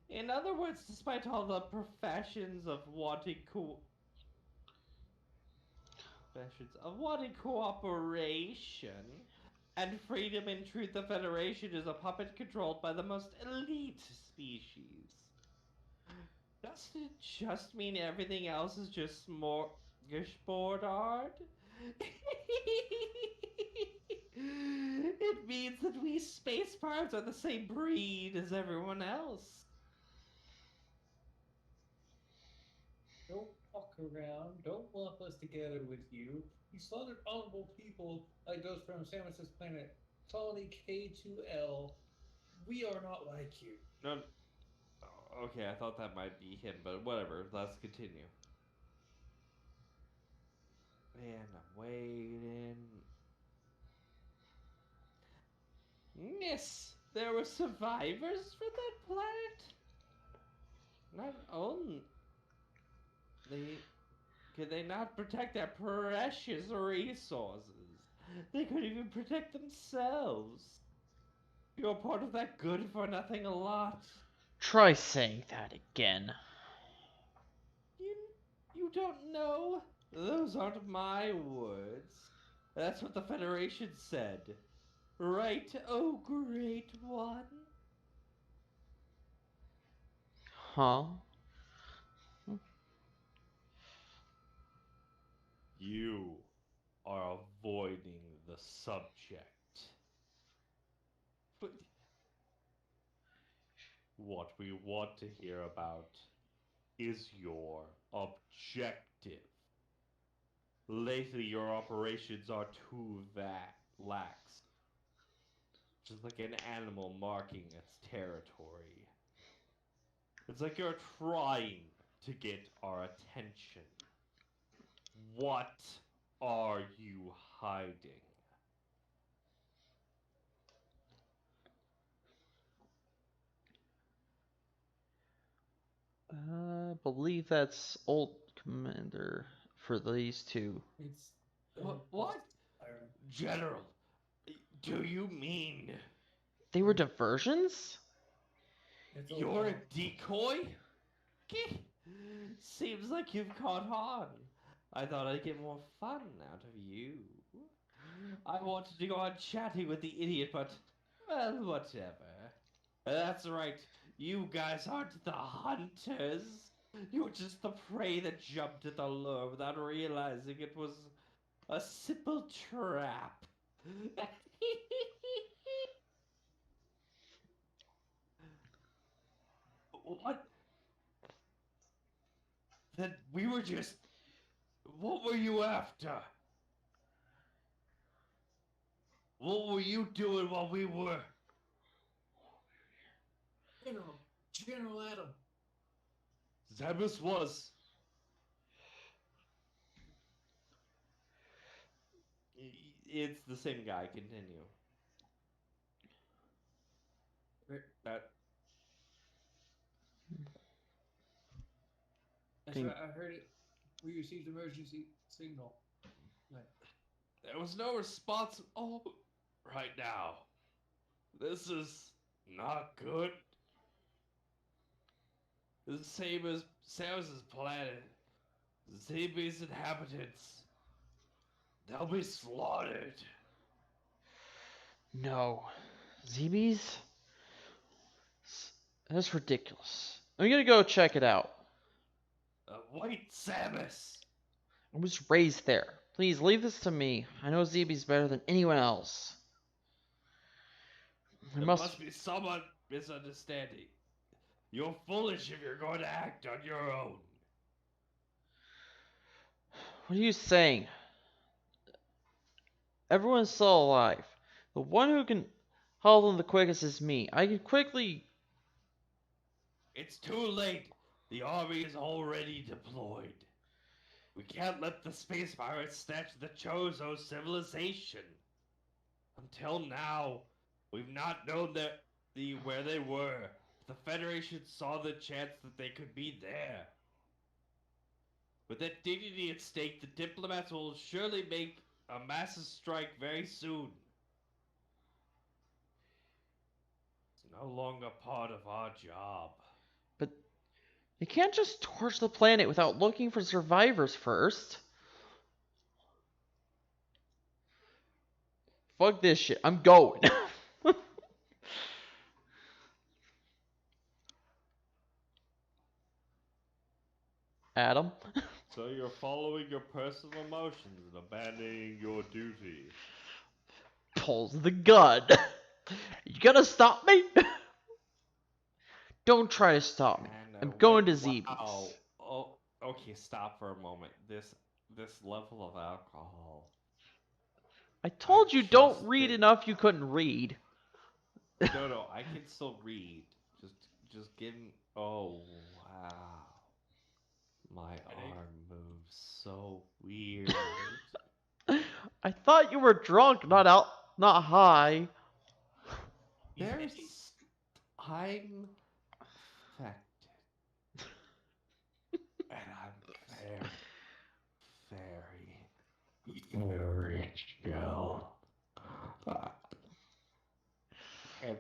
S2: In other words, despite all the professions of wanting cooperation and freedom, in truth, the Federation is a puppet controlled by the most elite species. Doesn't it just mean everything else is just more smorgasbord art? It means that we space pirates are the same breed as everyone else.
S3: Don't fuck around. Don't lump us together with you. You slaughtered honorable people like those from Samus's planet, Colony K2L. We are not like you.
S2: No, okay, I thought that might be him, but whatever. Let's continue. Man, I'm waiting. Miss, there were survivors for that planet? Not only could they not protect their precious resources, they couldn't even protect themselves. You're part of that good for nothing a lot.
S1: Try saying that again.
S2: You, you don't know? Those aren't my words. That's what the Federation said. Right, oh great one?
S1: Huh?
S2: You are avoiding the subject. But what we want to hear about is your objective. Lately, your operations are too lax. Just like an animal marking its territory. It's like you're trying to get our attention. What are you hiding?
S1: I believe that's old Commander for these two.
S3: It's
S2: What?
S3: Iron.
S2: General, do you mean
S1: They were diversions?
S3: It's all
S2: you're a
S3: wrong.
S2: decoy? Geh. Seems like you've caught on. I thought I'd get more fun out of you. I wanted to go on chatting with the idiot, but, well, whatever. That's right. You guys aren't the hunters. You're just the prey that jumped at the lure without realizing it was a simple trap. What? Then we were just. What were you after? What were you doing while we were?
S3: General Adam.
S2: Zamus was. It's the same guy. Continue. That
S3: That's
S1: Can-
S3: right. I heard it. We received emergency signal. Like,
S2: there was no response. Oh, right now. This is not good. The same as Samus's planet. Zami's inhabitants. They'll be slaughtered.
S1: No. ZBs? That's ridiculous. I'm gonna go check it out.
S2: White Samus.
S1: I was raised there. Please leave this to me. I know ZB's better than anyone else.
S2: There must be some misunderstanding. You're foolish if you're going to act on your own.
S1: What are you saying? Everyone's still alive. The one who can haul them the quickest is me. I can quickly.
S2: It's too late. The army is already deployed. We can't let the space pirates snatch the Chozo civilization. Until now, we've not known where they were. The Federation saw the chance that they could be there. With that dignity at stake, the diplomats will surely make a massive strike very soon. It's no longer part of our job.
S1: But they can't just torch the planet without looking for survivors first. Fuck this shit. I'm going. Adam?
S2: So you're following your personal emotions and abandoning your duty.
S1: Pulls the gun. You gonna stop me? Don't try to stop me. I'm going to ZB's.
S2: Wow. Oh, okay. Stop for a moment. This level of alcohol.
S1: I told
S2: I've
S1: you don't
S2: just
S1: read
S2: been-
S1: enough you couldn't read.
S2: No, I can still read. Just give me. Oh wow. My arm moves so weird.
S1: I thought you were drunk, not high.
S2: I'm affected. And I'm very chill. And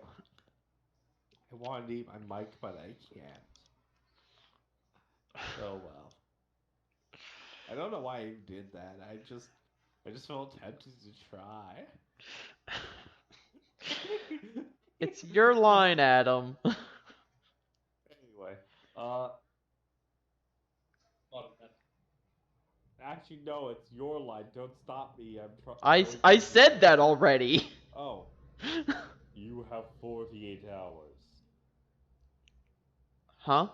S2: I want to eat my mic, but I can't. Oh well. I don't know why I did that. I just felt tempted to try.
S1: It's your line, Adam.
S2: Anyway, actually, no, it's your line. Don't stop me.
S1: I said that already.
S2: Oh, you have 48 hours.
S1: Huh?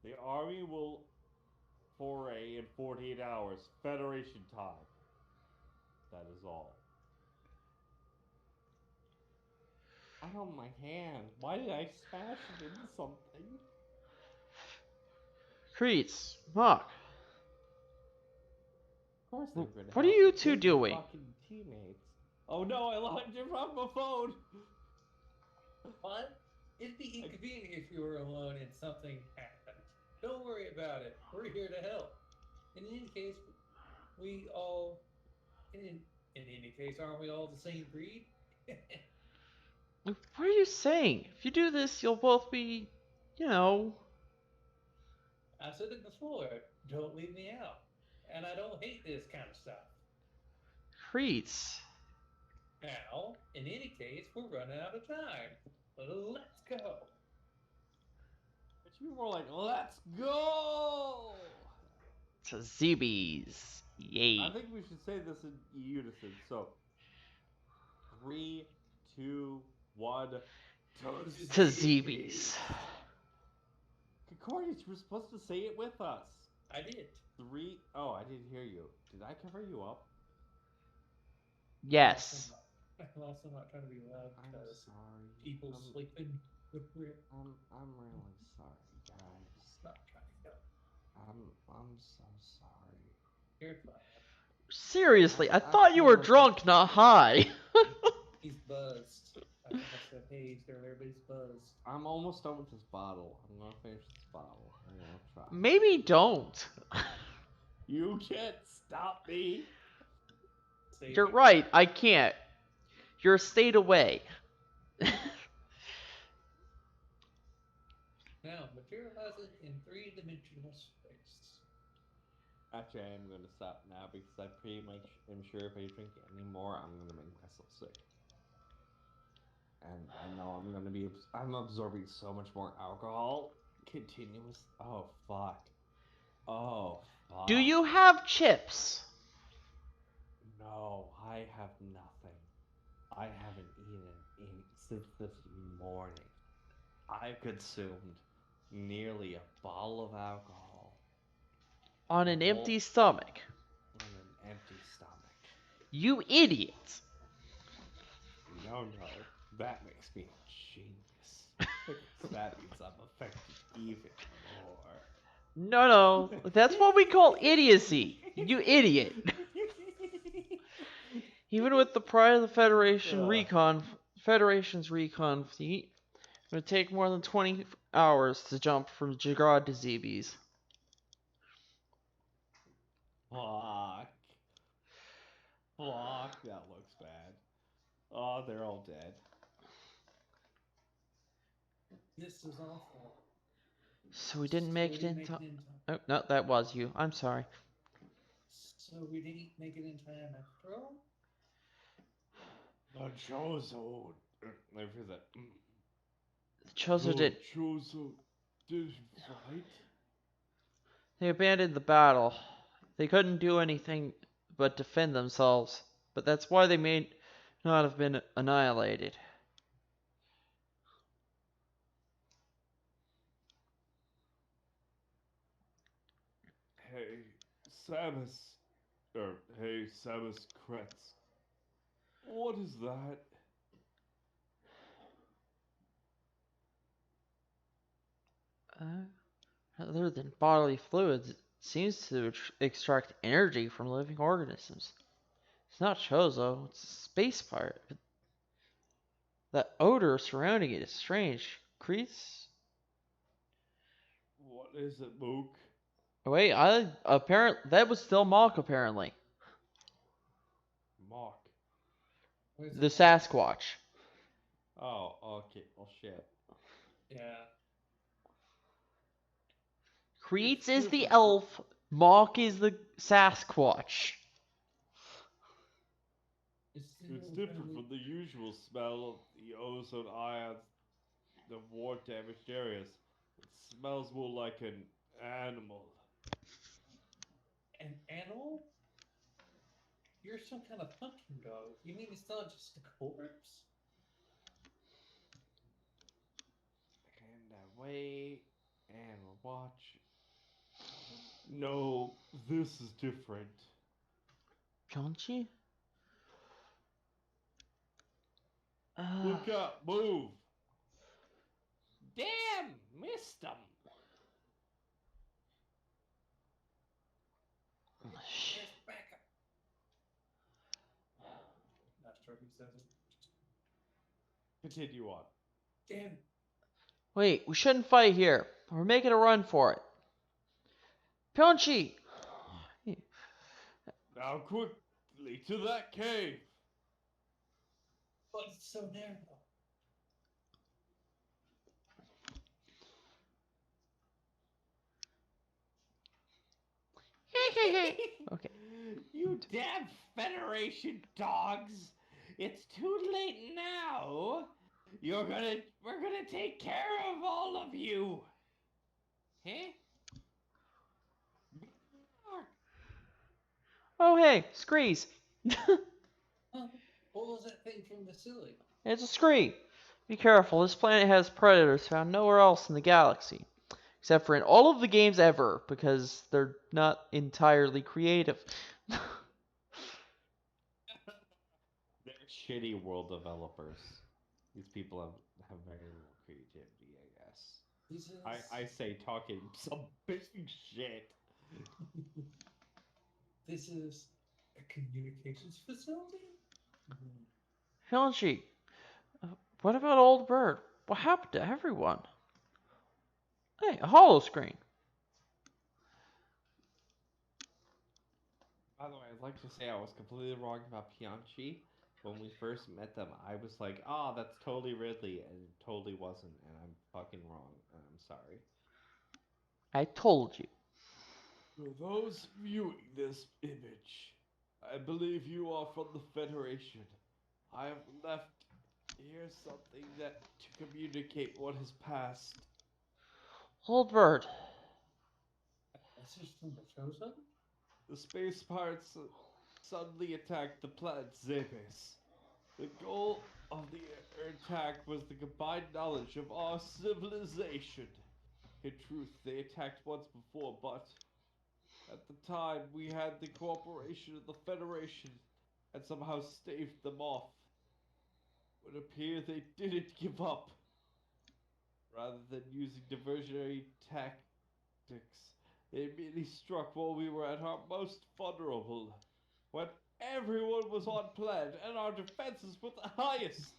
S2: The army will foray in 48 hours. Federation time. That is all. Ow, my hand. Why did I smash it into something?
S1: Creeds, Mock.
S2: Of course they're gonna
S1: What are
S2: help
S1: you
S2: me.
S1: two
S2: They're
S1: doing?
S2: Fucking teammates. Oh no, I locked it from my phone.
S3: what? It'd be inconvenient if you were alone and something happened. Don't worry about it. We're here to help. In any case, we all. In any case, aren't we all the same breed?
S1: What are you saying? If you do this, you'll both be, you know,
S3: I said it before. Don't leave me out. And I don't hate this kind of stuff.
S1: creeps.
S3: Now, in any case, we're running out of time. Let's go.
S2: It should be more like, let's go!
S1: To ZBs. Yay.
S2: I think we should say this in unison. So, 3, 2, 1.
S1: To ZBs.
S2: Concordius, you were supposed to say it with us.
S3: I did.
S2: 3. Oh, I didn't hear you. Did I cover you up?
S1: Yes.
S3: I'm also not trying to be loud
S2: I'm
S3: because
S2: sorry.
S3: people sleeping.
S2: I'm really sorry, guys.
S3: Not trying to go.
S2: I'm so sorry.
S3: You're fine.
S1: Seriously, I
S2: I
S1: thought you
S2: feel
S1: were
S2: like
S1: drunk, not high.
S3: He's buzzed. I think I said haze earlier, but he's buzzed.
S2: I'm almost done with this bottle. I'm gonna finish this bottle. I'm gonna try.
S1: Maybe don't.
S2: You can't stop me.
S3: Save
S1: You're
S3: it.
S1: right, I can't. You're a state away.
S3: Now, materialize it in three-dimensional space.
S2: Actually, I am gonna stop now because I pretty much am sure if I drink any more, I'm gonna make myself sick. And I know I'm absorbing so much more alcohol. Continuous. Oh fuck. Oh fuck.
S1: Do you have chips?
S2: No, I have nothing. I haven't eaten since this morning. I've consumed nearly a bottle of alcohol
S1: On an empty stomach.
S2: on an empty stomach.
S1: You idiot.
S2: No, that makes me a genius. Because that means I'm affected even more.
S1: No, that's what we call idiocy. You idiot. Even with the pride of the Federation's recon fleet, it would take more than 20 hours to jump from Jagrod to ZBs.
S2: Fuck. Fuck, that looks bad. Oh, they're all dead.
S3: This is awful.
S1: So we didn't make it in time.
S3: time.
S1: Oh, no, that was you. I'm sorry.
S3: So we didn't make it in time after all?
S2: The Chozo. I hear that.
S1: Chozo did.
S2: Chozo did fight?
S1: They abandoned the battle. They couldn't do anything but defend themselves. But that's why they may not have been annihilated.
S2: Hey, Samus. Hey, Samus Kretz. What is that?
S1: Other than bodily fluids, it seems to extract energy from living organisms. It's not Chozo, it's a space pirate. But that odor surrounding it is strange. Crease?
S2: What is it, Mook?
S1: Oh, wait, that was still Mock apparently.
S2: Mock.
S3: Where's
S1: The
S3: it?
S1: Sasquatch.
S2: Oh, okay. Well, shit.
S3: Yeah.
S1: Creeds is the elf, Mock is the Sasquatch.
S2: It's different from the usual smell of the ozone ions of war damaged areas. It smells more like an animal.
S3: An animal? You're some kind of hunting dog. You mean it's not just a corpse?
S2: And I wait and watch. No, this is different.
S1: Chonchi?
S2: Look up, move. Damn, missed him.
S3: Yes, back up. Not sure if he says it.
S2: Continue on.
S3: Damn.
S1: Wait, we shouldn't fight here. We're making a run for it. Punchy!
S2: Now quickly to that cave.
S3: But it's so narrow.
S1: Okay.
S2: You damn Federation dogs! It's too late now. We're gonna take care of all of you. Huh?
S1: Oh, hey, Screes.
S3: Huh? What was that thing from the ceiling?
S1: It's a scree. Be careful, this planet has predators found nowhere else in the galaxy. Except for in all of the games ever, because they're not entirely creative.
S2: They're shitty world developers. These people have very little creativity, I guess.
S3: This
S2: I
S3: is
S2: say talking some big shit.
S3: this is a communications facility?
S1: Hyunchi, what about Old Bird? What happened to everyone? Hey, a hollow screen.
S2: By the way, I'd like to say I was completely wrong about Pianchi. When we first met them, I was like, "Ah, oh, that's totally Ridley," and it totally wasn't, and I'm fucking wrong, and I'm sorry.
S1: I told you.
S2: For those viewing this image, I believe you are from the Federation. I have left here something that to communicate what has passed.
S1: Old Bird.
S3: This is from the Chosen?
S2: The space pirates suddenly attacked the planet Zebes. The goal of the attack was the combined knowledge of our civilization. In truth, they attacked once before, but at the time we had the cooperation of the Federation and somehow staved them off. It would appear they didn't give up. Rather than using diversionary tactics, they immediately struck while we were at our most vulnerable, when everyone was on plan and our defenses were the highest.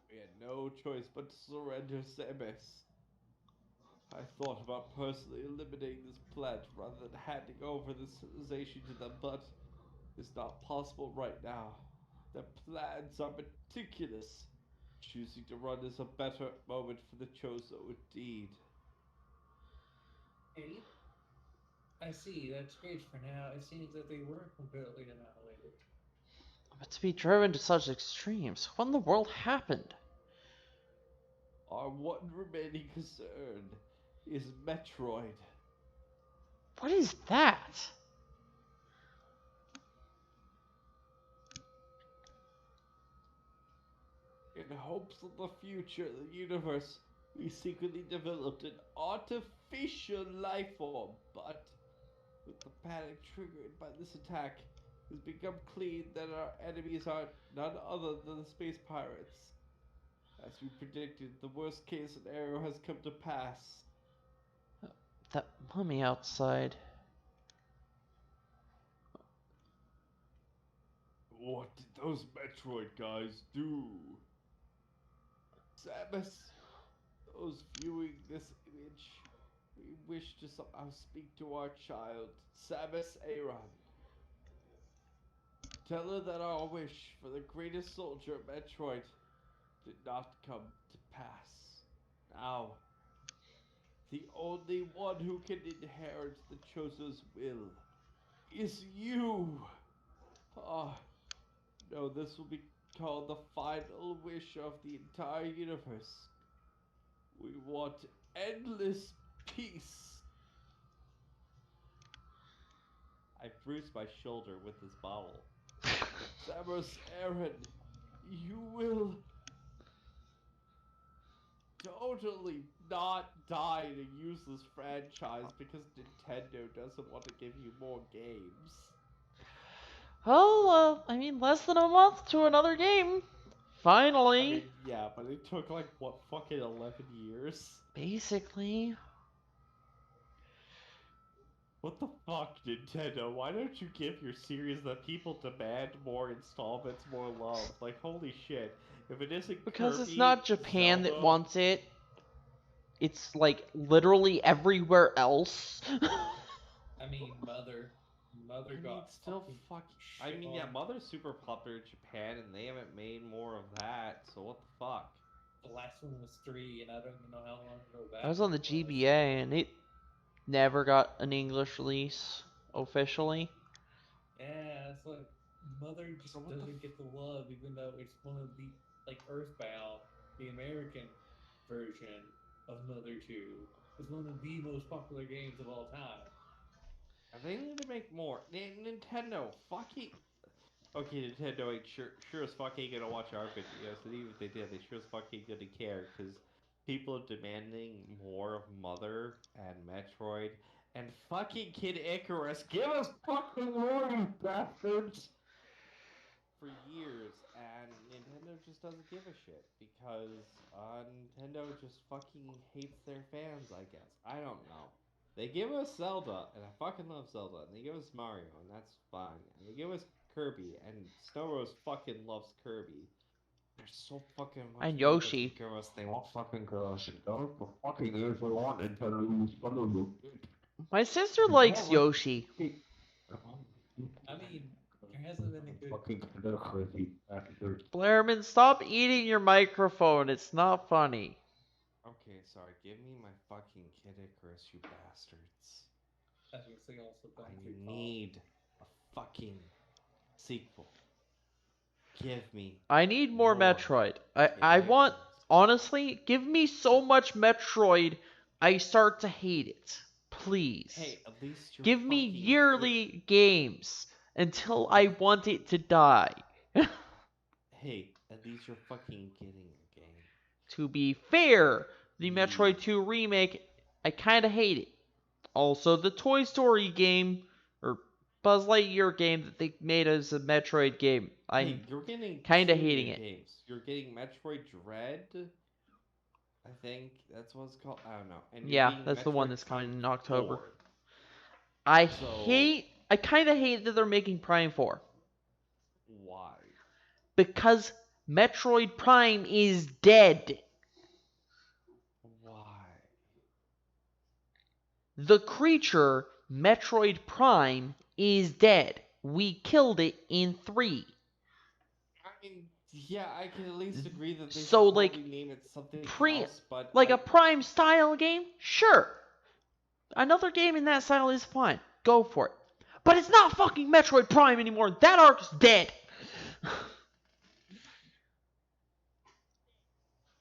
S2: We had no choice but to surrender Sebes. I thought about personally eliminating this plant rather than handing over the civilization to them, but it's not possible right now. Their plans are meticulous. Choosing to run is a better moment for the Chozo indeed.
S3: Hey, I see. That's great for now. It seems that they were completely annihilated.
S1: But to be driven to such extremes, what in the world happened?
S2: Our one remaining concern is Metroid.
S1: What is that?
S2: In hopes of the future of the universe, we secretly developed an artificial life form, but with the panic triggered by this attack, it has become clear that our enemies are none other than the space pirates. As we predicted, the worst case scenario has come to pass.
S1: That mummy outside.
S2: What did those Metroid guys do? Samus, those viewing this image, we wish to somehow speak to our child, Samus Aran. Tell her that our wish for the greatest soldier of Metroid did not come to pass. Now, the only one who can inherit the Chozo's will is you. Ah, no, this will be called the final wish of the entire universe. We want endless peace. I bruised my shoulder with this bottle. Samus Aran, you will totally not die in a useless franchise because Nintendo doesn't want to give you more games.
S1: Well, I mean, less than a month to another game. Finally.
S2: I mean, yeah, but it took like, what, fucking 11 years?
S1: Basically.
S2: What the fuck, Nintendo? Why don't you give your series that people demand more installments, more love? Like, holy shit. If it isn't
S1: Because
S2: Kirby,
S1: it's not Japan that
S2: Zelda,
S1: wants it. it's like literally everywhere else.
S3: I mean, Mother
S2: I mean,
S3: got
S2: still
S3: fucking
S2: fucking. I
S3: shit
S2: mean, yeah,
S3: on.
S2: Mother's super popular in Japan, and they haven't made more of that. So what the fuck?
S3: The last one was 3, and I don't even know how long ago
S1: I
S3: that
S1: was on the
S3: one was.
S1: GBA and it never got an English release officially.
S3: Yeah, it's like Mother
S2: So
S3: just
S2: what the?
S3: doesn't get the love, even though it's one of the like Earthbound, the American version of Mother 2, is one of the most popular games of all time.
S2: They need to make more. Nintendo, fucking. Okay, Nintendo ain't sure as fuck ain't gonna watch our videos, and even if they did, they sure as fuck ain't gonna care, because people are demanding more of Mother and Metroid and fucking Kid Icarus. Give us fucking more, you bastards! For years, and Nintendo just doesn't give a shit because Nintendo just fucking hates their fans, I guess. I don't know. They give us Zelda, and I fucking love Zelda, and they give us Mario, and that's fine. And they give us Kirby, and Snow Rose fucking loves Kirby. There's so fucking much
S1: And
S2: more they
S1: Yoshi.
S2: can give us. They won't fucking give us. Don't for fucking years we want Nintendo to use son of a
S1: My sister
S2: bitch.
S1: likes Yoshi.
S3: I mean, there hasn't been a good.
S2: Fucking crazy bastard.
S1: Blairman, stop eating your microphone. It's not funny.
S2: Okay, sorry. Give me my fucking Kid Icarus, you bastards.
S3: I was gonna say also
S2: I
S3: Donkey Kong.
S2: need a fucking sequel. Give me
S1: I need more
S2: more
S1: Metroid.
S2: Kid
S1: I want,
S2: Icarus.
S1: honestly, give me so much Metroid, I start to hate it. Please.
S2: Hey, at least you're
S1: Give me
S2: fucking get.
S1: yearly games until I want it to die.
S2: Hey, at least you're fucking getting a game.
S1: To be fair, the Metroid
S2: Please.
S1: 2 remake, I kinda hate it. Also, the Toy Story game, or Buzz Lightyear game that they made as a Metroid game, I'm
S2: Hey, you're getting
S1: kinda
S2: two
S1: hating
S2: new
S1: it.
S2: games. You're getting Metroid Dread. I think that's what it's called. I don't know. And you're
S1: Yeah,
S2: getting
S1: that's the one
S2: Metroid
S1: that's coming
S2: Prime
S1: in October.
S2: 4.
S1: I
S2: So,
S1: kinda hate that they're making Prime 4.
S2: why?
S1: Because Metroid Prime is dead.
S2: Why?
S1: The creature, Metroid Prime, is dead. We killed it in 3.
S2: I mean, yeah, I can at least agree that they
S1: So,
S2: should
S1: like,
S2: probably name it something
S1: pre
S2: else, but
S1: like a
S2: like,
S1: Prime style game? Sure. Another game in that style is fine. Go for it. But it's not fucking Metroid Prime anymore. That arc's dead.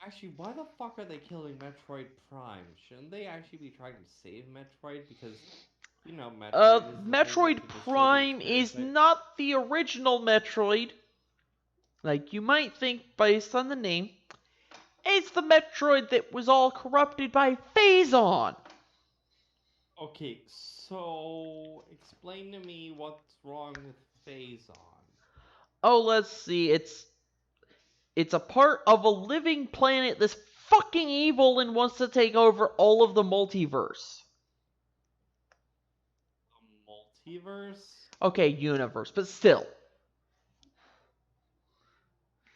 S2: actually, why the fuck are they killing Metroid Prime? Shouldn't they actually be trying to save Metroid? Because, Metroid is the thing that
S1: Metroid
S2: can destroy the
S1: Prime
S2: entire
S1: is
S2: thing.
S1: not the original Metroid. Like you might think based on the name. It's the Metroid that was all corrupted by Phazon.
S2: Okay, so explain to me what's wrong with Phazon.
S1: Oh, let's see. It's a part of a living planet that's fucking evil and wants to take over all of the multiverse.
S2: The multiverse?
S1: Okay, universe, but still.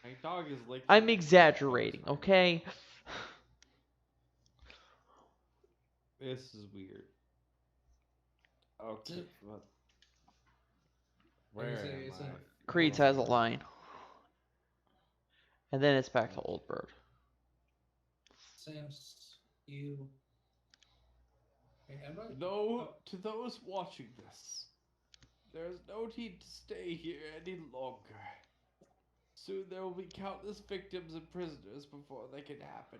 S2: My dog is licking
S1: I'm
S2: my headphones
S1: exaggerating,
S2: right
S1: okay?
S2: now. This is weird. Okay, but where am
S3: It's a
S2: I?
S1: Creeds has a line. And then it's back to Old Bird.
S3: Sims, you. Hey, I'm not.
S2: To those watching this, there's no need to stay here any longer. Soon there will be countless victims and prisoners before that can happen.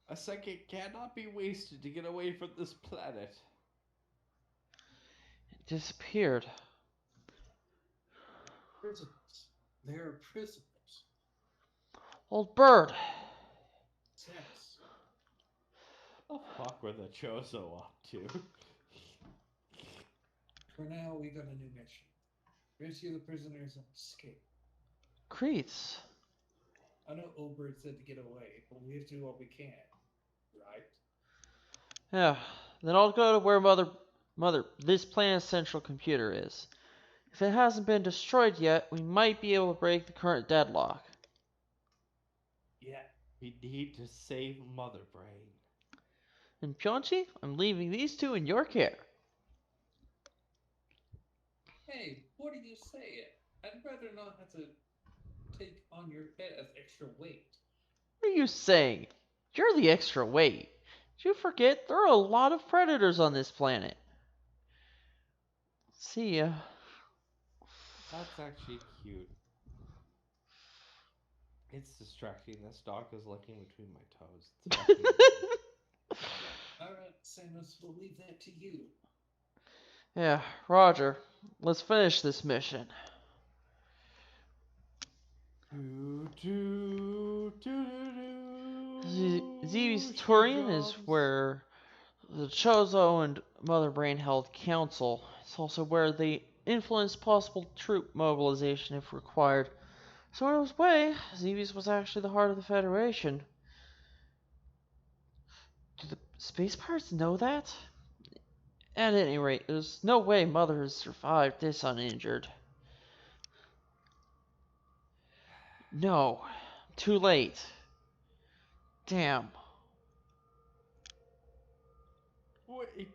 S2: A second cannot be wasted to get away from this planet.
S1: It disappeared.
S3: Prisoners. They're prisoners.
S1: Old Bird.
S3: Sims.
S2: What the fuck were the Chozo up to?
S3: For now, we got a new mission. Rescue the prisoners and escape.
S1: Creeds.
S3: I know Obert said to get away, but we have to do what we can, right?
S1: Yeah. Then I'll go to where this planet's central computer is. If it hasn't been destroyed yet, we might be able to break the current deadlock.
S3: Yeah.
S2: We need to save Mother Brain.
S1: And Pyeongchi, I'm leaving these two in your care.
S3: Hey, what are you saying? I'd rather not have to take on your pet as extra weight.
S1: What are you saying? You're the extra weight. Did you forget there are a lot of predators on this planet? See ya.
S2: That's actually cute. It's distracting. This dog is licking between my toes. It's fucking annoying.
S3: Alright, Samus, we'll leave that to you.
S1: Yeah, Roger. Let's finish this mission. Zee's
S2: She
S1: Turian is
S2: jumps.
S1: where the Chozo and Mother Brain held council. It's also where they influenced possible troop mobilization if required. So in a way, Zeeves was actually the heart of the Federation. Do the space pirates know that? At any rate, there's no way Mother has survived this uninjured. No. Too late. Damn.
S2: Wait,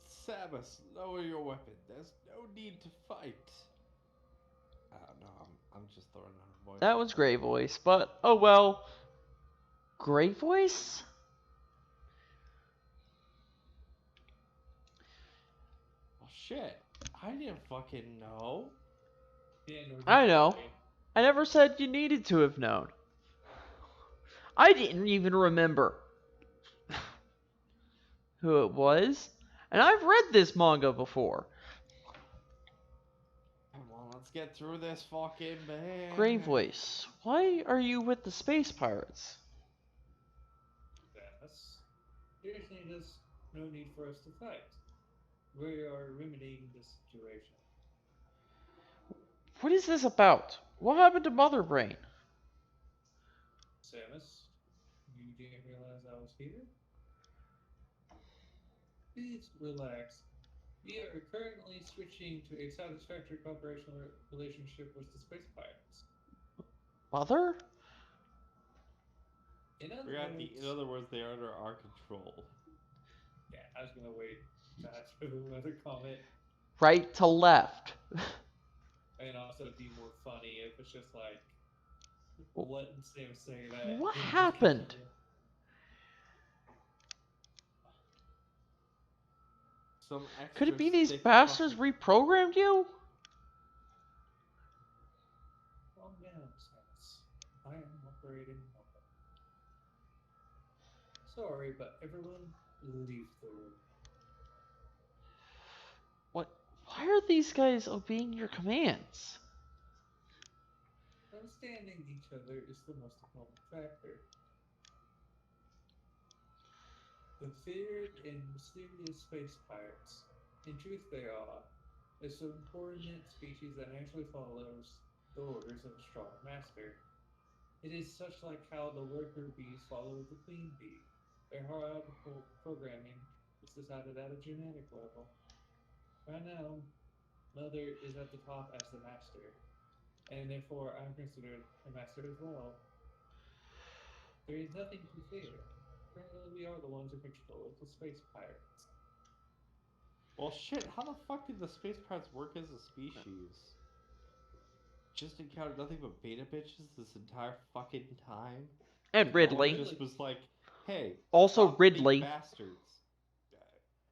S2: Samus, lower your weapon. There's no need to fight. I don't know. I'm just throwing out a voice.
S1: That was Grey Voice, but oh well. Grey Voice?
S2: Well, shit. I didn't fucking know.
S3: Yeah, nor
S1: I
S3: did
S1: know.
S3: I.
S1: I never said you needed to have known. I didn't even remember who it was. And I've read this manga before.
S2: Come on, let's get through this fucking
S1: Grey
S2: band.
S1: Voice, why are you with the space pirates?
S3: Samus, there's no need for us to fight. We are remedying the situation.
S1: What is this about? What happened to Mother Brain?
S3: Samus, you didn't realize I was here? Please relax. We are currently switching to a satisfactory cooperation relationship with the space pirates.
S1: Mother?
S3: In other
S2: In
S3: words,
S2: other words, they are under our control.
S3: yeah, I was gonna wait to ask for the other comment,
S1: Right to left.
S3: and also it'd be more funny if it's just like letting Sam say that.
S1: What
S3: then just
S1: happened?
S3: continue.
S2: Some
S1: Could
S2: extra
S1: it be these
S2: stick
S1: bastards
S2: fucking...
S1: reprogrammed you?
S3: Calm down, Samus. I am operating normal. Sorry, but everyone leave the room.
S1: What? Why are these guys obeying your commands?
S3: Understanding each other is the most important factor. The feared and mysterious space pirates, in truth they are, a subordinate species that naturally follows the orders of a strong master. It is such like how the worker bees follow the queen bee. Their hierarchical programming is decided at a genetic level. Right now, Mother is at the top as the master, and therefore I'm considered a master as well. There is nothing to fear. Currently, we are the ones in control of the space pirates.
S2: Well, shit, how the fuck did the space pirates work as a species? Just encountered nothing but beta bitches this entire fucking time?
S1: And
S2: No one
S1: Ridley.
S2: just was like, hey,
S1: Also
S2: stop
S1: Ridley.
S2: being bastards.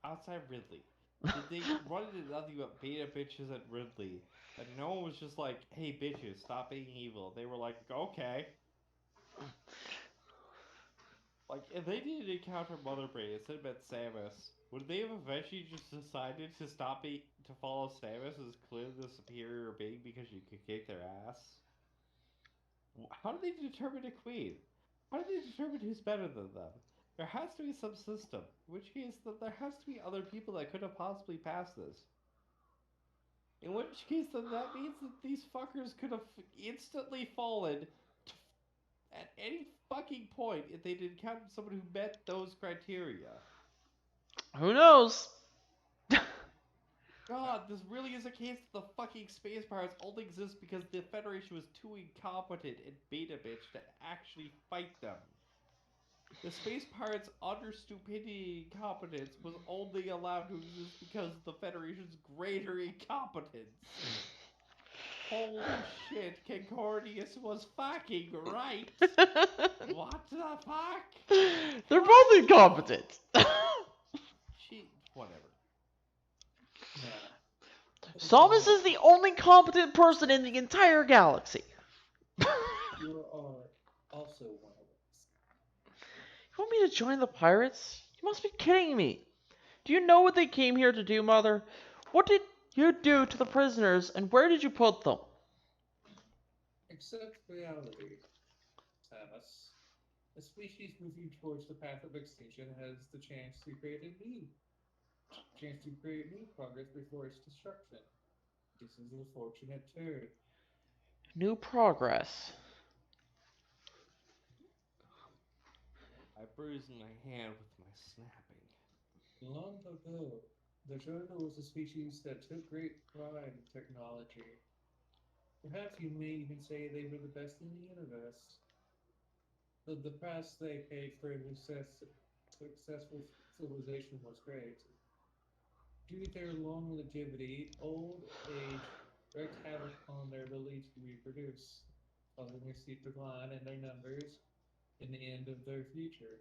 S2: Outside Ridley. Did they run into nothing but beta bitches at Ridley? And no one was just like, hey bitches, stop being evil. They were like, okay. Like, if they didn't encounter Mother Brain instead of met Samus, would they have eventually just decided to to follow Samus as clearly the superior being because you could kick their ass? How do they determine a queen? How do they determine who's better than them? There has to be some system. In which case, there has to be other people that could have possibly passed this. In which case, then that means that these fuckers could have instantly fallen at any fucking point if they'd encountered someone who met those criteria.
S1: Who knows?
S2: God, this really is a case that the fucking space pirates only exist because the Federation was too incompetent and beta bitch to actually fight them. The space pirates' utter stupidity and incompetence was only allowed to exist because of the Federation's greater incompetence. Holy shit, Concordius was fucking right! What the fuck?
S1: They're
S2: What?
S1: both incompetent.
S2: Whatever.
S3: Nah.
S1: Samus is the only competent person in the entire galaxy.
S3: You are also one of us.
S1: You want me to join the pirates? You must be kidding me. Do you know what they came here to do, Mother? What did you do to the prisoners, and where did you put them?
S3: Accept reality, Samus. A species moving towards the path of extinction has the chance to create a new chance to create new progress before its destruction. This is a fortunate turn.
S1: New progress.
S2: I bruised my hand with my snapping.
S3: Long ago, the turtle was a species that took great pride in technology. Perhaps you may even say they were the best in the universe. But the price they paid for a successful civilization was great. Due to their long longevity, old age wreaked havoc on their ability to reproduce, causing a steep decline in their numbers and the end of their future.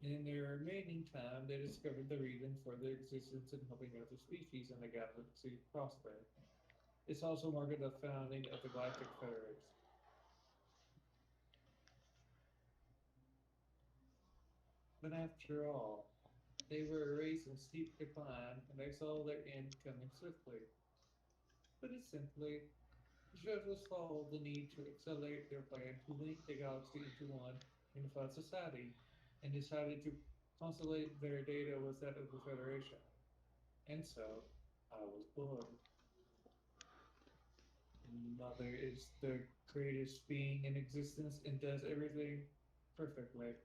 S3: In their remaining time, they discovered the reason for their existence in helping other species in the galaxy prosper. This also marked the founding of the Galactic Federation. But after all, they were a race in steep decline, and they saw their end coming swiftly. Put it simply, the Judges followed the need to accelerate their plan to link the galaxy into one unified society, and decided to consolidate their data with that of the Federation. And so, I was born. Mother is the greatest being in existence and does everything perfectly.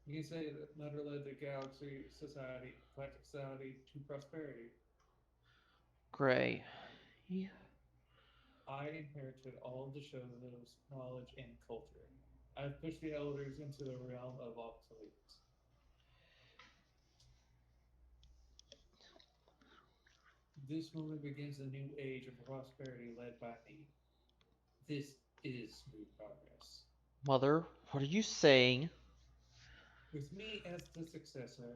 S3: You can say that Mother led the Galaxy Society, Galactic Society to prosperity.
S1: Gray. Yeah.
S3: I inherited all of the show's knowledge and culture. I've pushed the elders into the realm of obsolete. This moment begins a new age of prosperity led by me. This is new progress.
S1: Mother, what are you saying?
S3: With me as the successor,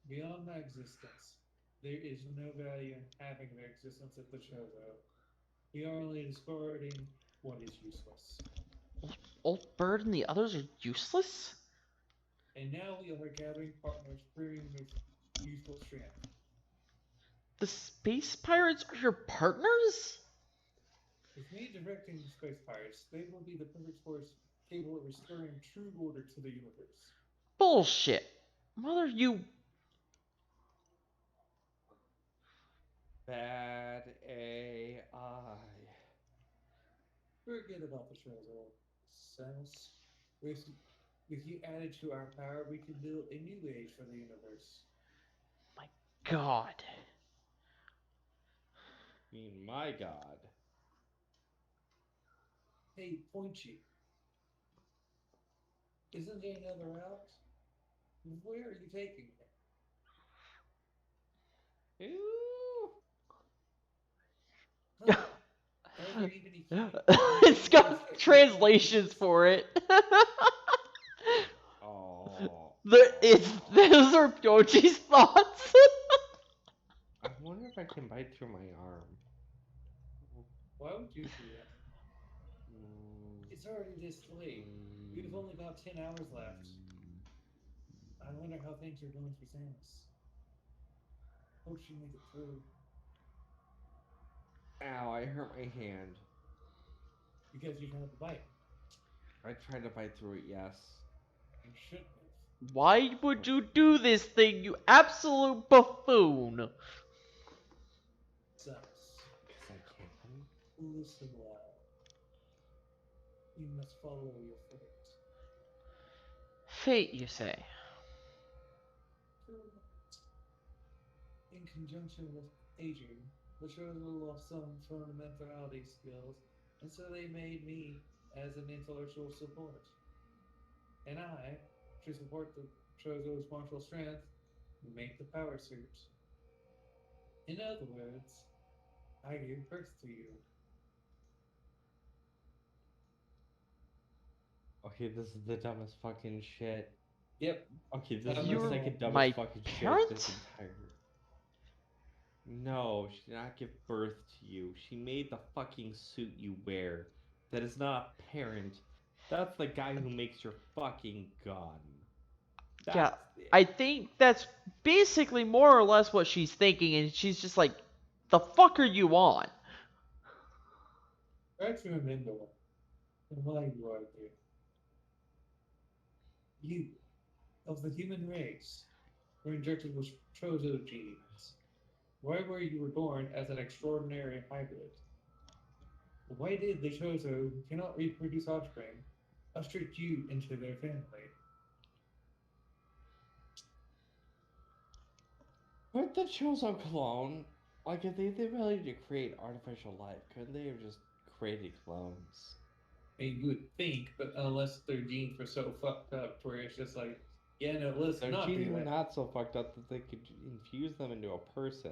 S3: beyond my existence, there is no value in having the existence of the Chozo. We are only discarding what is useless.
S1: Old Bird and the others are useless?
S3: And now we are gathering partners brimming with youthful strength.
S1: The space pirates are your partners?
S3: With me directing the space pirates, they will be the perfect force capable of restoring true order to the universe.
S1: Bullshit. Mother, you.
S2: Bad AI.
S3: Forget about the Chozo, Samus. With, with you added to our power, we can build a new age for the universe.
S1: My god.
S2: I mean, my god.
S3: Hey, Poinchy, isn't there another route? Where are you taking me?
S2: Ooh.
S3: Huh? Are there even
S1: It's got translations for it.
S2: Oh.
S1: Those are Yoji's thoughts.
S2: I wonder if I can bite through my arm.
S3: Why would you do that? It's already this late. We've only got 10 hours left. I wonder how things are going for Samus. Hope she make it through.
S2: Ow, I hurt my hand.
S3: Because you have to bite.
S2: I tried to bite through it, yes.
S3: You shouldn't have.
S1: Why would you do this thing, you absolute buffoon?
S3: Samus,
S2: Because I can.
S3: listen well. You must follow your fate.
S1: Fate, you say?
S3: In conjunction with aging, the Chosen lost some fundamentality skills, and so they made me as an intellectual support. and I, to support the Chozo's martial strength, make the power suit. In other words, I gave birth to you.
S2: Okay, this is the dumbest fucking shit.
S3: Yep,
S2: Okay, this is
S3: I'm
S2: the
S3: the
S1: You're
S3: wrong.
S2: second dumbest
S1: my
S2: fucking shit this
S1: parent?
S2: entire. No, she did not give birth to you. She made the fucking suit you wear. That is not a parent. That's the guy who makes your fucking gun.
S1: Yeah,
S2: That's
S1: I think that's basically more or less what she's thinking, and she's just like, the fuck are you on?
S3: Try to remember and why you are here. You, of the human race, were injected with Chozo genes. Why were you reborn as an extraordinary hybrid? Why did the Chozo, who cannot reproduce offspring, usher you into their family?
S2: With the Chozo clone, like if they really to create artificial life, couldn't they have just created clones?
S3: And you would think, but unless their genes were so fucked up, where it's just like, yeah, no, let's
S2: Their
S3: not
S2: genes
S3: do
S2: were
S3: that.
S2: not so fucked up that they could infuse them into a person.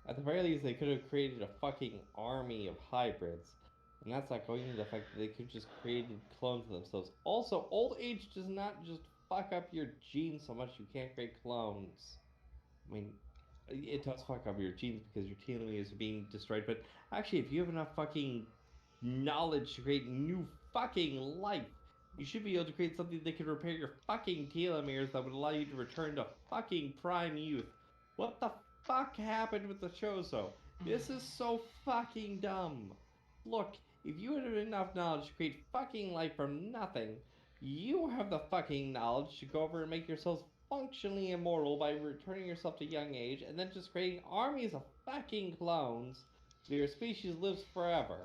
S2: At the very least, they could have created a fucking army of hybrids. And that's not going into the fact that they could just created clones of themselves. Also, old age does not just fuck up your genes so much you can't create clones. I mean, it does fuck up your genes because your telomeres are being destroyed, but actually, if you have enough fucking knowledge to create new fucking life, you should be able to create something that can repair your fucking telomeres that would allow you to return to fucking prime youth. What the fuck happened with the Chozo? This is so fucking dumb. Look, if you had enough knowledge to create fucking life from nothing, you have the fucking knowledge to go over and make yourselves functionally immortal by returning yourself to young age and then just creating armies of fucking clones so your species lives forever.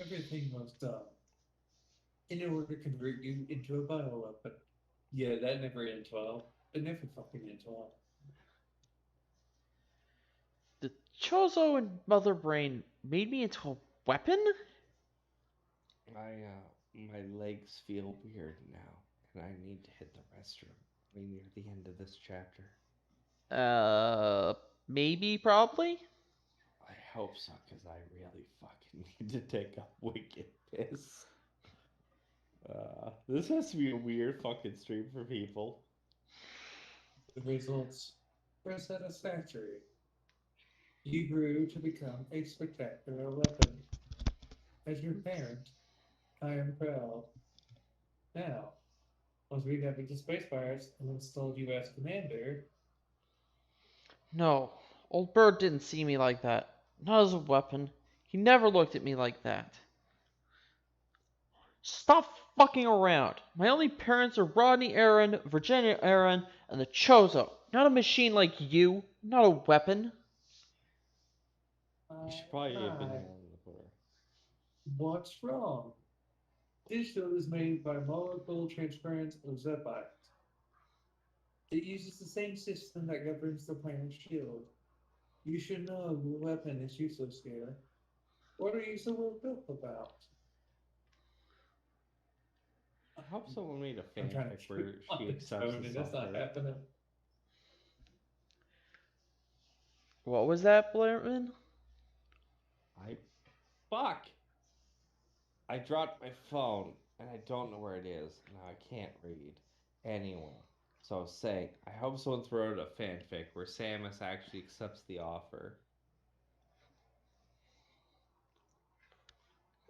S3: Everything was done in order to convert you into a bioweapon. Yeah, that never ends well. It never fucking ends well.
S1: The Chozo and Mother Brain made me into a weapon?
S2: My legs feel weird now, and I need to hit the restroom. We near the end of this chapter.
S1: Uh, maybe, probably?
S2: I hope so, because I really fucking need to take a wicked piss. This has to be a weird fucking stream for people.
S3: The results were satisfactory. You grew to become a spectacular weapon. As your parent, I am proud. Now, once we got into Space Pirates and installed you as commander,
S1: No, old Bird didn't see me like that. Not as a weapon. He never looked at me like that. Stop fucking around. My only parents are Rodney Aaron, Virginia Aaron, and the Chozo. Not a machine like you. Not a weapon.
S2: You should probably have been
S3: I,
S2: yelling before.
S3: what's wrong? Digital is made by molecule transference of Zepite. It uses the same system that governs the planet's shield. You should know your weapon is useless here. What are you so well built about?
S2: I hope someone made a
S3: I'm trying to
S2: fanfic
S3: keep
S2: where
S3: on
S2: she
S3: the
S2: accepts
S3: tone,
S2: this
S3: and that's not
S2: offer.
S3: happening.
S1: What was that, Blairman?
S2: I fuck. I dropped my phone and I don't know where it is. Now I can't read. Anyway, so I was saying, I hope someone wrote a fanfic where Samus actually accepts the offer.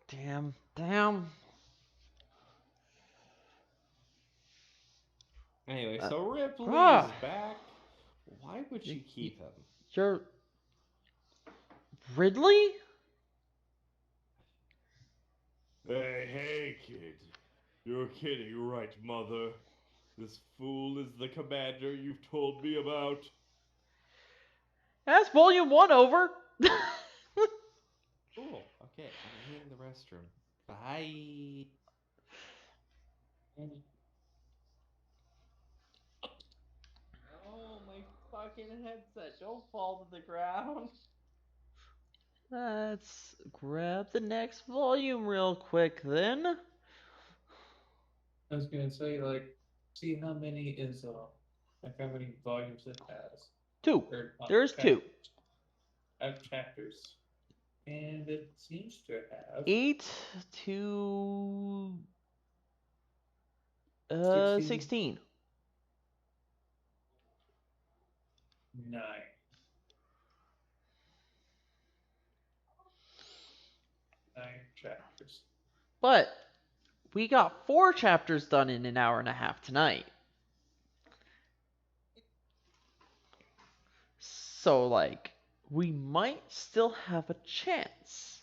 S1: Damn, damn.
S2: Anyway,
S1: Uh,
S2: so Ripley
S1: ah,
S2: is back. Why would
S1: y-
S2: she
S1: y-
S2: keep him?
S1: you're Ridley?
S2: Hey, kid. You're kidding, right, mother? This fool is the commander you've told me about.
S1: That's volume one over.
S2: Cool. Okay, I'm hitting the restroom. Bye. Oh, my fucking headset. Don't fall to the ground.
S1: Let's grab the next volume real quick then.
S3: I was gonna say, like, see how many is like how many volumes it has,
S1: 2.
S3: or
S1: There's 2.
S3: chapters, and it seems to have
S1: 8 to
S3: 16,
S1: 16.
S3: 9, 9 chapters.
S1: But we got 4 chapters done in an hour and a half tonight. So, like, we might still have a chance.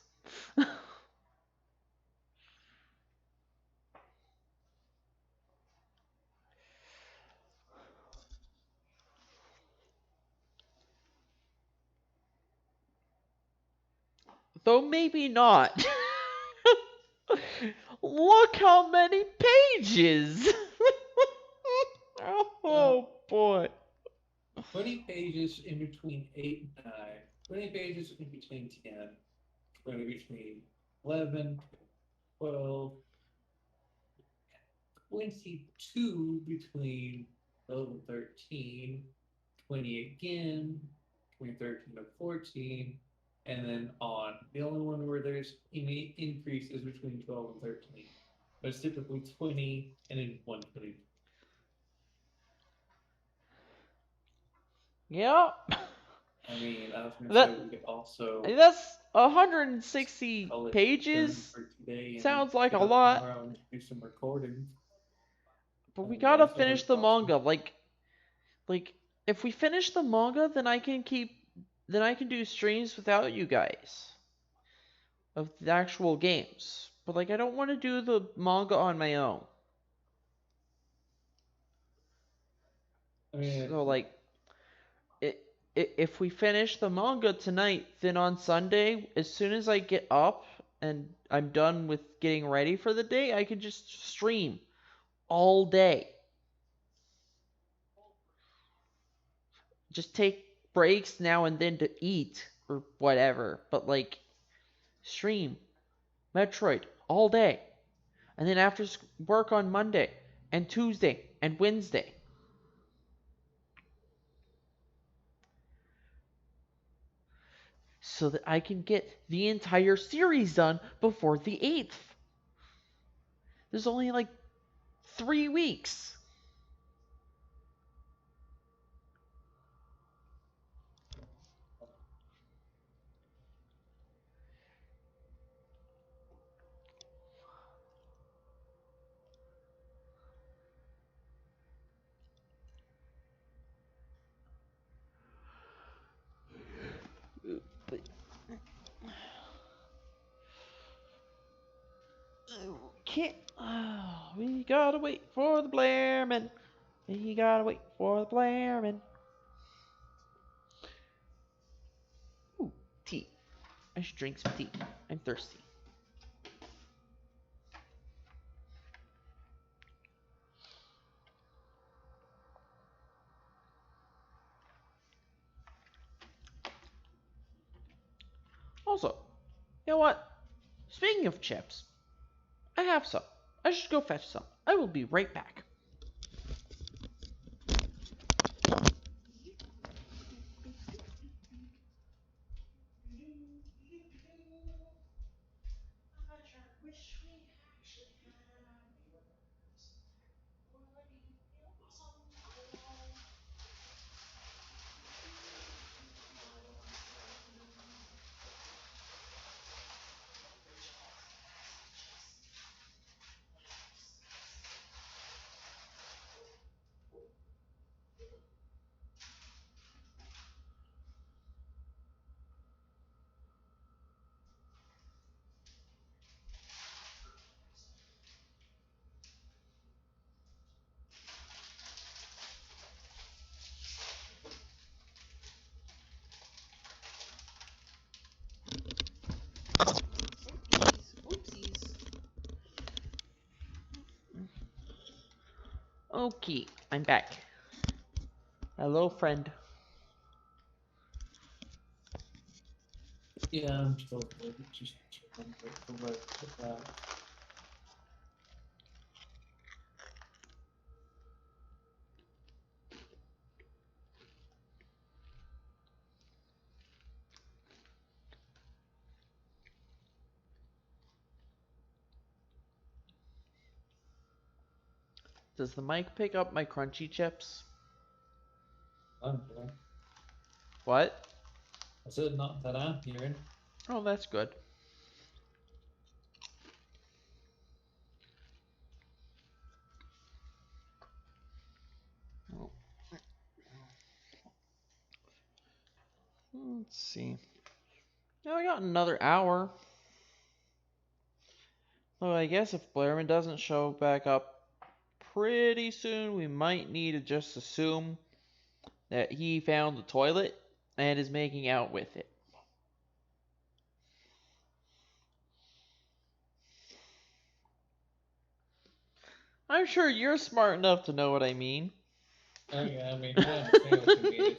S1: Though maybe not. Look how many pages!
S3: Uh,
S1: Oh boy.
S3: 20 pages in between 8 and 9, 20 pages in between 10, 20 between 11, 12, 22 between 12 and 13, 20 again, between 13 and 14, and then on. The only one where there's any increase is between 12 and 13. But it's typically 20 and then 120.
S1: Yeah.
S3: I mean, I was going to say we
S1: That
S3: could also
S1: that's 160
S3: call it done
S1: pages.
S3: for today and then
S1: Sounds like a
S3: get up
S1: lot,
S3: tomorrow and do some recording.
S1: but we gotta
S3: That's
S1: finish
S3: always
S1: the
S3: awesome.
S1: manga. Like if we finish the manga, then I can do streams without you guys of the actual games. But like I don't want to do the manga on my own.
S3: I mean,
S1: So like it, if we finish the manga tonight, then on Sunday, as soon as I get up and I'm done with getting ready for the day, I can just stream all day. Just take breaks now and then to eat or whatever, but like stream Metroid all day. And then after work on Monday and Tuesday and Wednesday. So that I can get the entire series done before the 8th. There's only like 3 weeks. Can't. Oh, we gotta wait for the Blairman. We gotta wait for the Blairman. Ooh, tea. I should drink some tea. I'm thirsty. Also, you know what? Speaking of chips, I have some. I should go fetch some. I will be right back. Oopsies. Okay, I'm back. Hello, friend.
S3: yeah, I'm still just trying to wait for what.
S1: Does the mic pick up my crunchy chips?
S3: Okay.
S1: What?
S3: I said not that I'm hearing.
S1: Oh, that's good. Oh. Let's see. Now I got another hour. Though I guess if Blairman doesn't show back up pretty soon, we might need to just assume that he found the toilet and is making out with it. I'm sure you're smart enough to know what I mean.
S3: Oh yeah, I mean, I understand what you mean.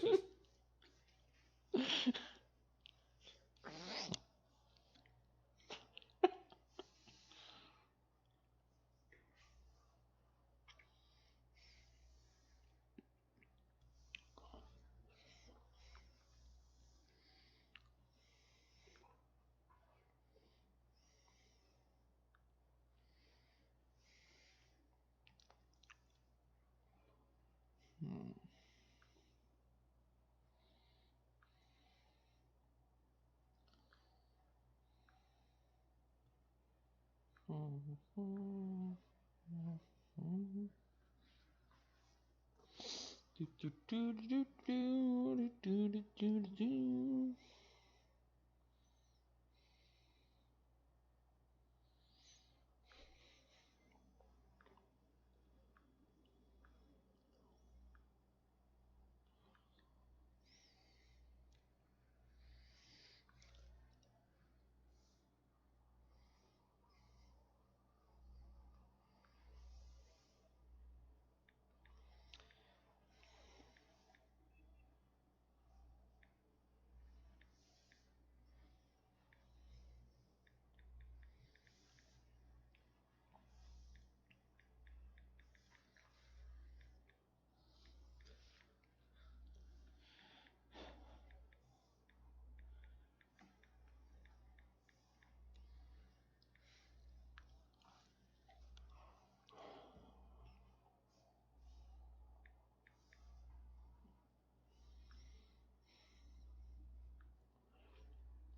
S3: It's just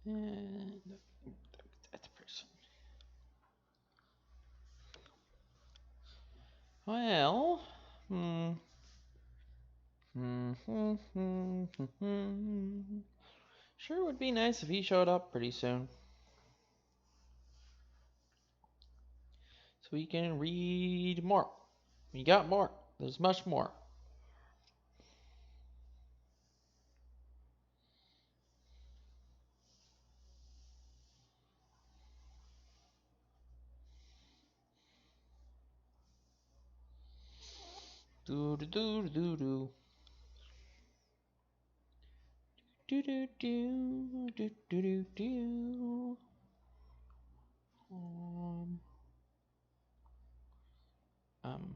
S1: And that person. Well, sure would be nice if he showed up pretty soon. So we can read more. We got more. There's much more. Do do do do do. Do do do do do do do. Um. Um.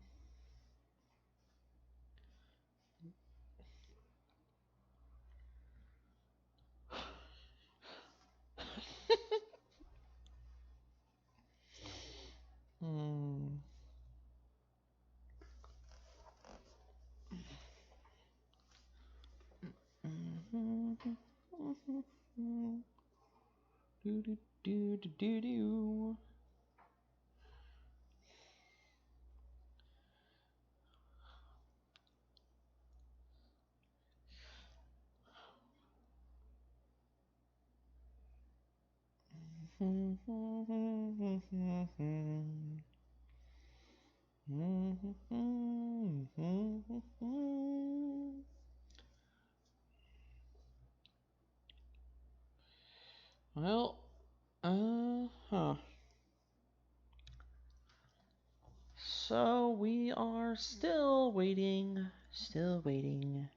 S1: Hmm. Do do do do do do. Well, huh. So we are still waiting. Still waiting.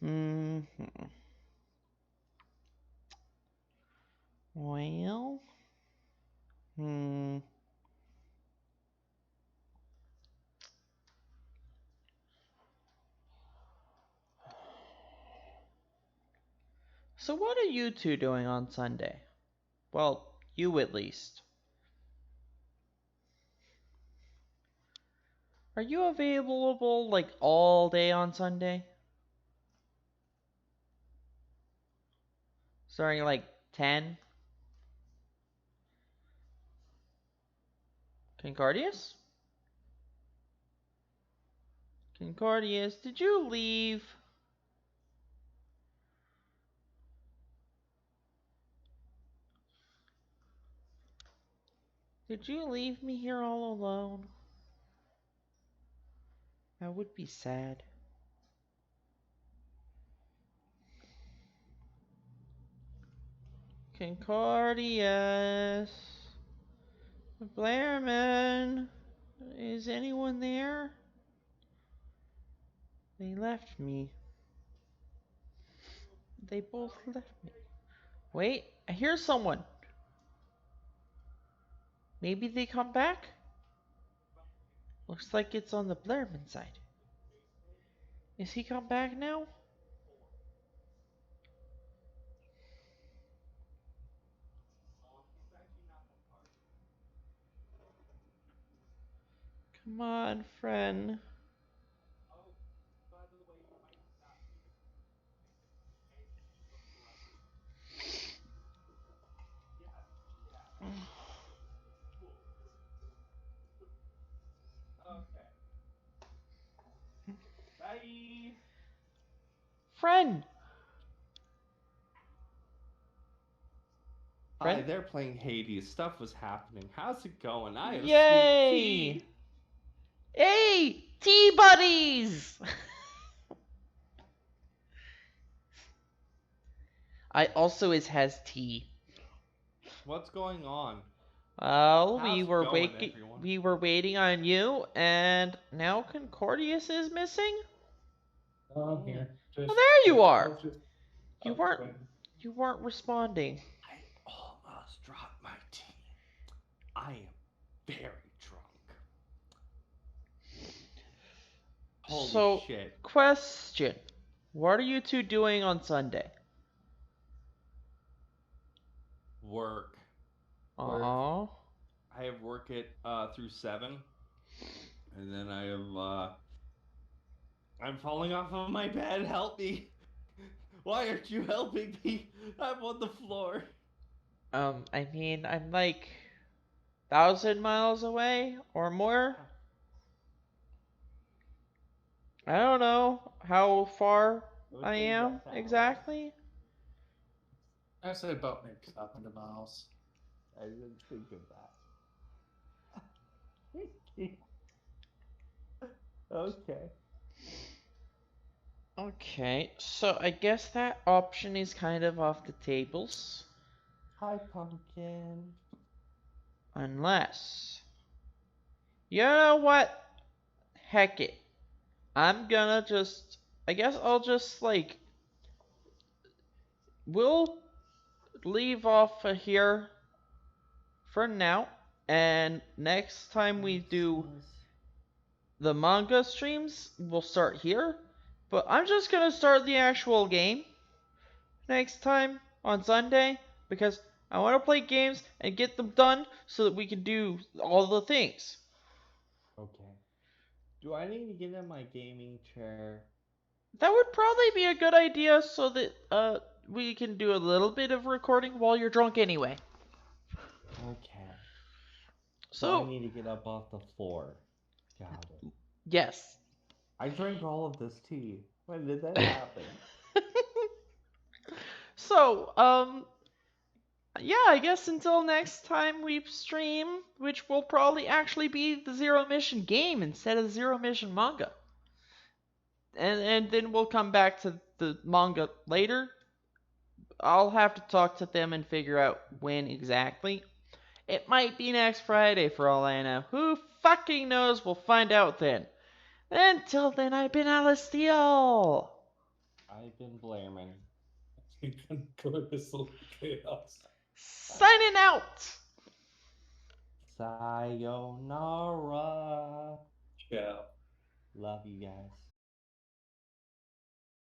S1: Hmm. Well. Hmm. So what are you two doing on Sunday? Well, you at least. Are you available like all day on Sunday? Starting like 10? Concordius? Concordius, did you leave? Did you leave me here all alone? That would be sad. Concordius. Blairman. Is anyone there? They left me. They both left me. Wait, I hear someone. Maybe they come back? Looks like it's on the Blairman side. Is he come back now? Come on, friend.
S2: Okay. Bye.
S1: Friend!
S2: Hi,
S1: Friend?
S2: they're playing Hades. Stuff was happening. How's it going? I have sweet
S1: Yay!
S2: tea.
S1: Hey! Tea buddies! I also has tea.
S2: What's going on?
S1: Well,
S2: How's it going, everyone?
S1: we were waiting on you, and now Concordius is missing?
S3: I'm here. Just,
S1: Well, there you
S3: I
S1: are!
S3: was just
S1: You
S3: up
S1: weren't
S3: when-
S1: you weren't responding.
S2: I almost dropped my tea. I am very drunk. Holy
S1: So,
S2: shit.
S1: question. What are you two doing on Sunday?
S2: Work.
S1: Aww.
S2: I have work at through 7. And then I have I'm falling off of my bed. Help me. Why aren't you helping me? I'm on the floor.
S1: I mean, I'm like 1,000 miles away or more. I don't know how far I am exactly.
S3: I say about maybe 500 miles.
S2: I didn't think of that. Okay.
S1: Okay, so I guess that option is kind of off the tables.
S2: Hi, pumpkin.
S1: Unless. You know what? Heck it. I'm gonna just. I guess I'll just, like. We'll leave off of here for now. And next time we do the manga streams, we'll start here. But I'm just gonna start the actual game next time on Sunday because I want to play games and get them done so that we can do all the things.
S2: Okay. Do I need to get in my gaming chair?
S1: That would probably be a good idea so that we can do a little bit of recording while you're drunk anyway.
S2: Okay.
S1: So
S2: I need to get up off the floor. Got it.
S1: yes.
S2: I drank all of this tea. When did that happen?
S1: So, yeah, I guess until next time we stream, which will probably actually be the Zero Mission game instead of the Zero Mission manga. And then we'll come back to the manga later. I'll have to talk to them and figure out when exactly. It might be next Friday for all I know. Who fucking knows? We'll find out then. Until then, I've been Alice Steele.
S2: I've been blaming.
S3: Go this little chaos.
S1: Signing out.
S2: Sayonara.
S3: Ciao.
S2: Love you guys.